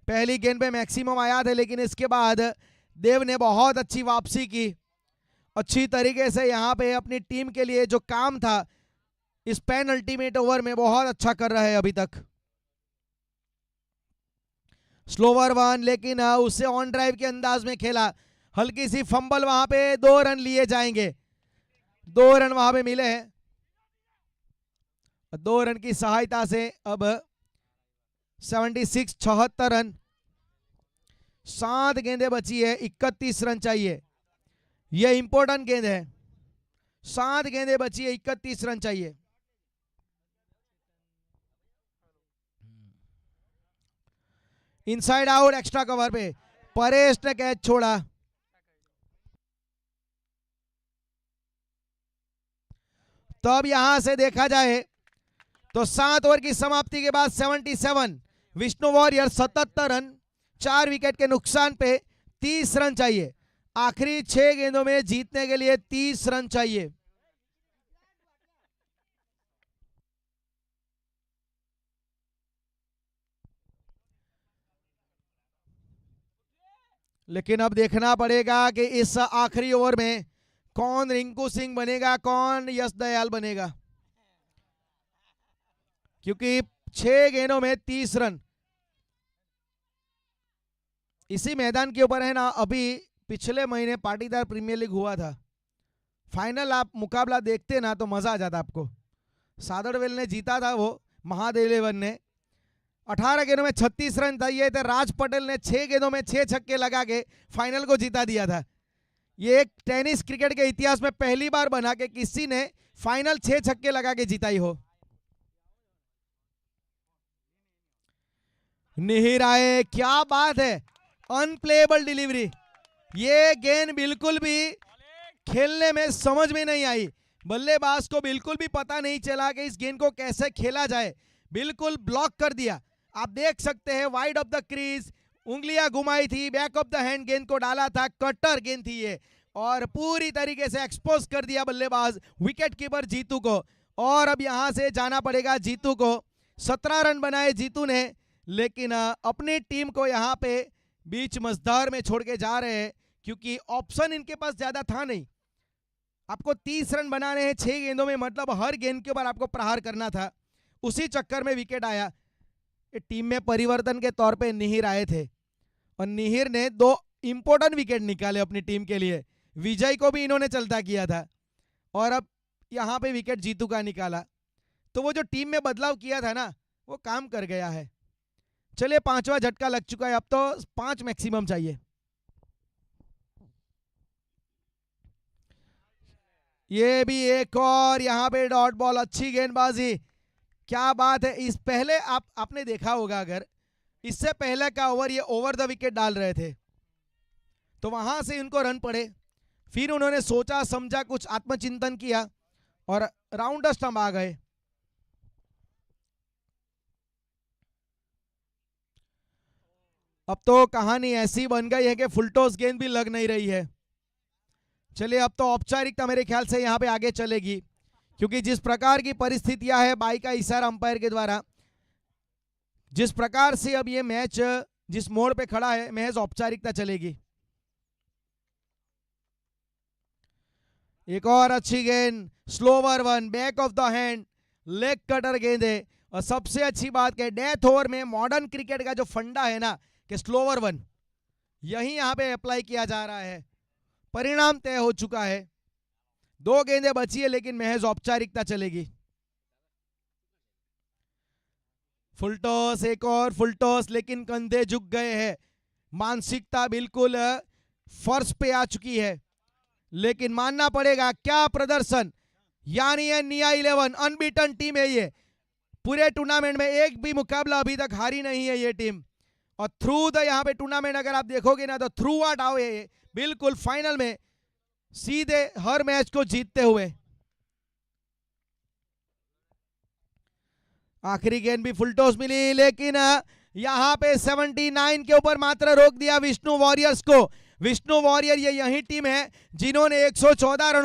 पहली गेंद पे मैक्सिमम आया था लेकिन इसके बाद देव ने बहुत अच्छी वापसी की, अच्छी तरीके से यहाँ पे अपनी टीम के लिए जो काम था इस पेन अल्टीमेट ओवर में बहुत अच्छा कर रहे हैं अभी तक। स्लोवर वन लेकिन उससे ऑन ड्राइव के अंदाज में खेला, हल्की सी फंबल, वहां पे 2 रन लिए जाएंगे, 2 रन वहां पे मिले हैं। 2 रन की सहायता से अब 76 76 रन, 7 गेंदें बची है, 31 रन चाहिए, यह इंपॉर्टेंट गेंद है। 7 गेंदें बची है, 31 रन चाहिए। इनसाइड आउट एक्स्ट्रा कवर पे परेश ने कैच छोड़ा। तो अब यहां से देखा जाए तो 7 ओवर की समाप्ति के बाद 77, विष्णु वॉरियर 77 रन, 4 विकेट के नुकसान पे 30 रन चाहिए। आखिरी 6 गेंदों में जीतने के लिए 30 रन चाहिए। लेकिन अब देखना पड़ेगा कि इस आखिरी ओवर में कौन रिंकू सिंह बनेगा, कौन यश दयाल बनेगा, क्योंकि 6 गेंदों में 30 रन। इसी मैदान के ऊपर है ना, अभी पिछले महीने पाटीदार प्रीमियर लीग हुआ था, फाइनल आप मुकाबला देखते ना तो मजा आ जाता आपको। सादड़वेल ने जीता था वो, महादेव 11 ने 18 गेंदों में 36 रन चाहिए थे। राज पटेल ने 6 गेंदों में 6 छक्के लगा के फाइनल को जीता दिया था। ये एक टेनिस क्रिकेट के इतिहास में पहली बार बना के किसी ने फाइनल 6 छक्के लगा के जीता ही हो। नहीं आए, क्या बात है, अनप्लेएबल डिलीवरी। ये गेंद बिल्कुल भी खेलने में समझ में नहीं आई, बल्लेबाज को बिल्कुल भी पता नहीं चला कि इस गेंद को कैसे खेला जाए, बिल्कुल ब्लॉक कर दिया। आप देख सकते हैं वाइड ऑफ द क्रीज, उंगलियां घुमाई थी, बैक ऑफ द हैंड गेंद को डाला था, कटर गेंद थी ये, और पूरी तरीके से एक्सपोज कर दिया बल्लेबाज विकेट कीपर जीतू को। और अब यहां से जाना पड़ेगा जीतू को। 17 रन बनाए जीतू ने, लेकिन अपनी टीम को यहां पे बीच मझधार में छोड़ के जा रहे हैं, क्योंकि ऑप्शन इनके पास ज्यादा था नहीं। आपको 30 रन बनाने हैं 6 गेंदों में, मतलब हर गेंद के ऊपर आपको प्रहार करना था, उसी चक्कर में विकेट आया। टीम में परिवर्तन के तौर पे निहिर आए थे और निहिर ने 2 इंपॉर्टेंट विकेट निकाले अपनी टीम के लिए। विजय को भी इन्होंने चलता किया था और अब यहां पे विकेट जीतू का निकाला, तो वो जो टीम में बदलाव किया था ना, वो काम कर गया है। चलिए 5वां झटका लग चुका है, अब तो 5 मैक्सिमम चाहिए। ये भी एक और यहां पे डॉट बॉल, अच्छी गेंदबाजी, क्या बात है। इस पहले आपने देखा होगा, अगर इससे पहले का ओवर ये ओवर द विकेट डाल रहे थे तो वहां से इनको रन पड़े, फिर उन्होंने सोचा समझा, कुछ आत्मचिंतन किया और राउंड द स्टंप आ गए। अब तो कहानी ऐसी बन गई है कि फुलटॉस गेंद भी लग नहीं रही है। चलिए अब तो औपचारिकता मेरे ख्याल से यहां पे आगे चलेगी, क्योंकि जिस प्रकार की परिस्थितियां है, बाई का इशारा अंपायर के द्वारा, जिस प्रकार से अब ये मैच जिस मोड़ पे खड़ा है, महज औपचारिकता चलेगी। एक और अच्छी गेंद, slower one, back of the hand, leg cutter गेंद है। और सबसे अच्छी बात कि डेथ ओवर में मॉडर्न क्रिकेट का जो फंडा है ना, कि स्लोवर वन, यही यहां पे अप्लाई किया जा रहा है। परिणाम तय हो चुका है, 2 गेंदें बची है, लेकिन महज औपचारिकता चलेगी। फुलटॉस, एक और फुलटॉस, लेकिन कंधे झुक गए हैं, मानसिकता बिल्कुल फर्श पे आ चुकी है। लेकिन मानना पड़ेगा, क्या प्रदर्शन, यानी ये निया 11 अनबीटन टीम है। ये पूरे टूर्नामेंट में एक भी मुकाबला अभी तक हारी नहीं है ये टीम, और थ्रू द यहाँ पे टूर्नामेंट अगर आप देखोगे ना, तो थ्रू आउट आओ ये बिल्कुल फाइनल में सीधे हर मैच को जीतते हुए। आखिरी गेंद भी फुलटॉस मिली, लेकिन यहां पे 79 के ऊपर मात्र रोक दिया विष्णु वॉरियर्स को। विष्णु वॉरियर ये यही टीम है जिन्होंने 114 रनों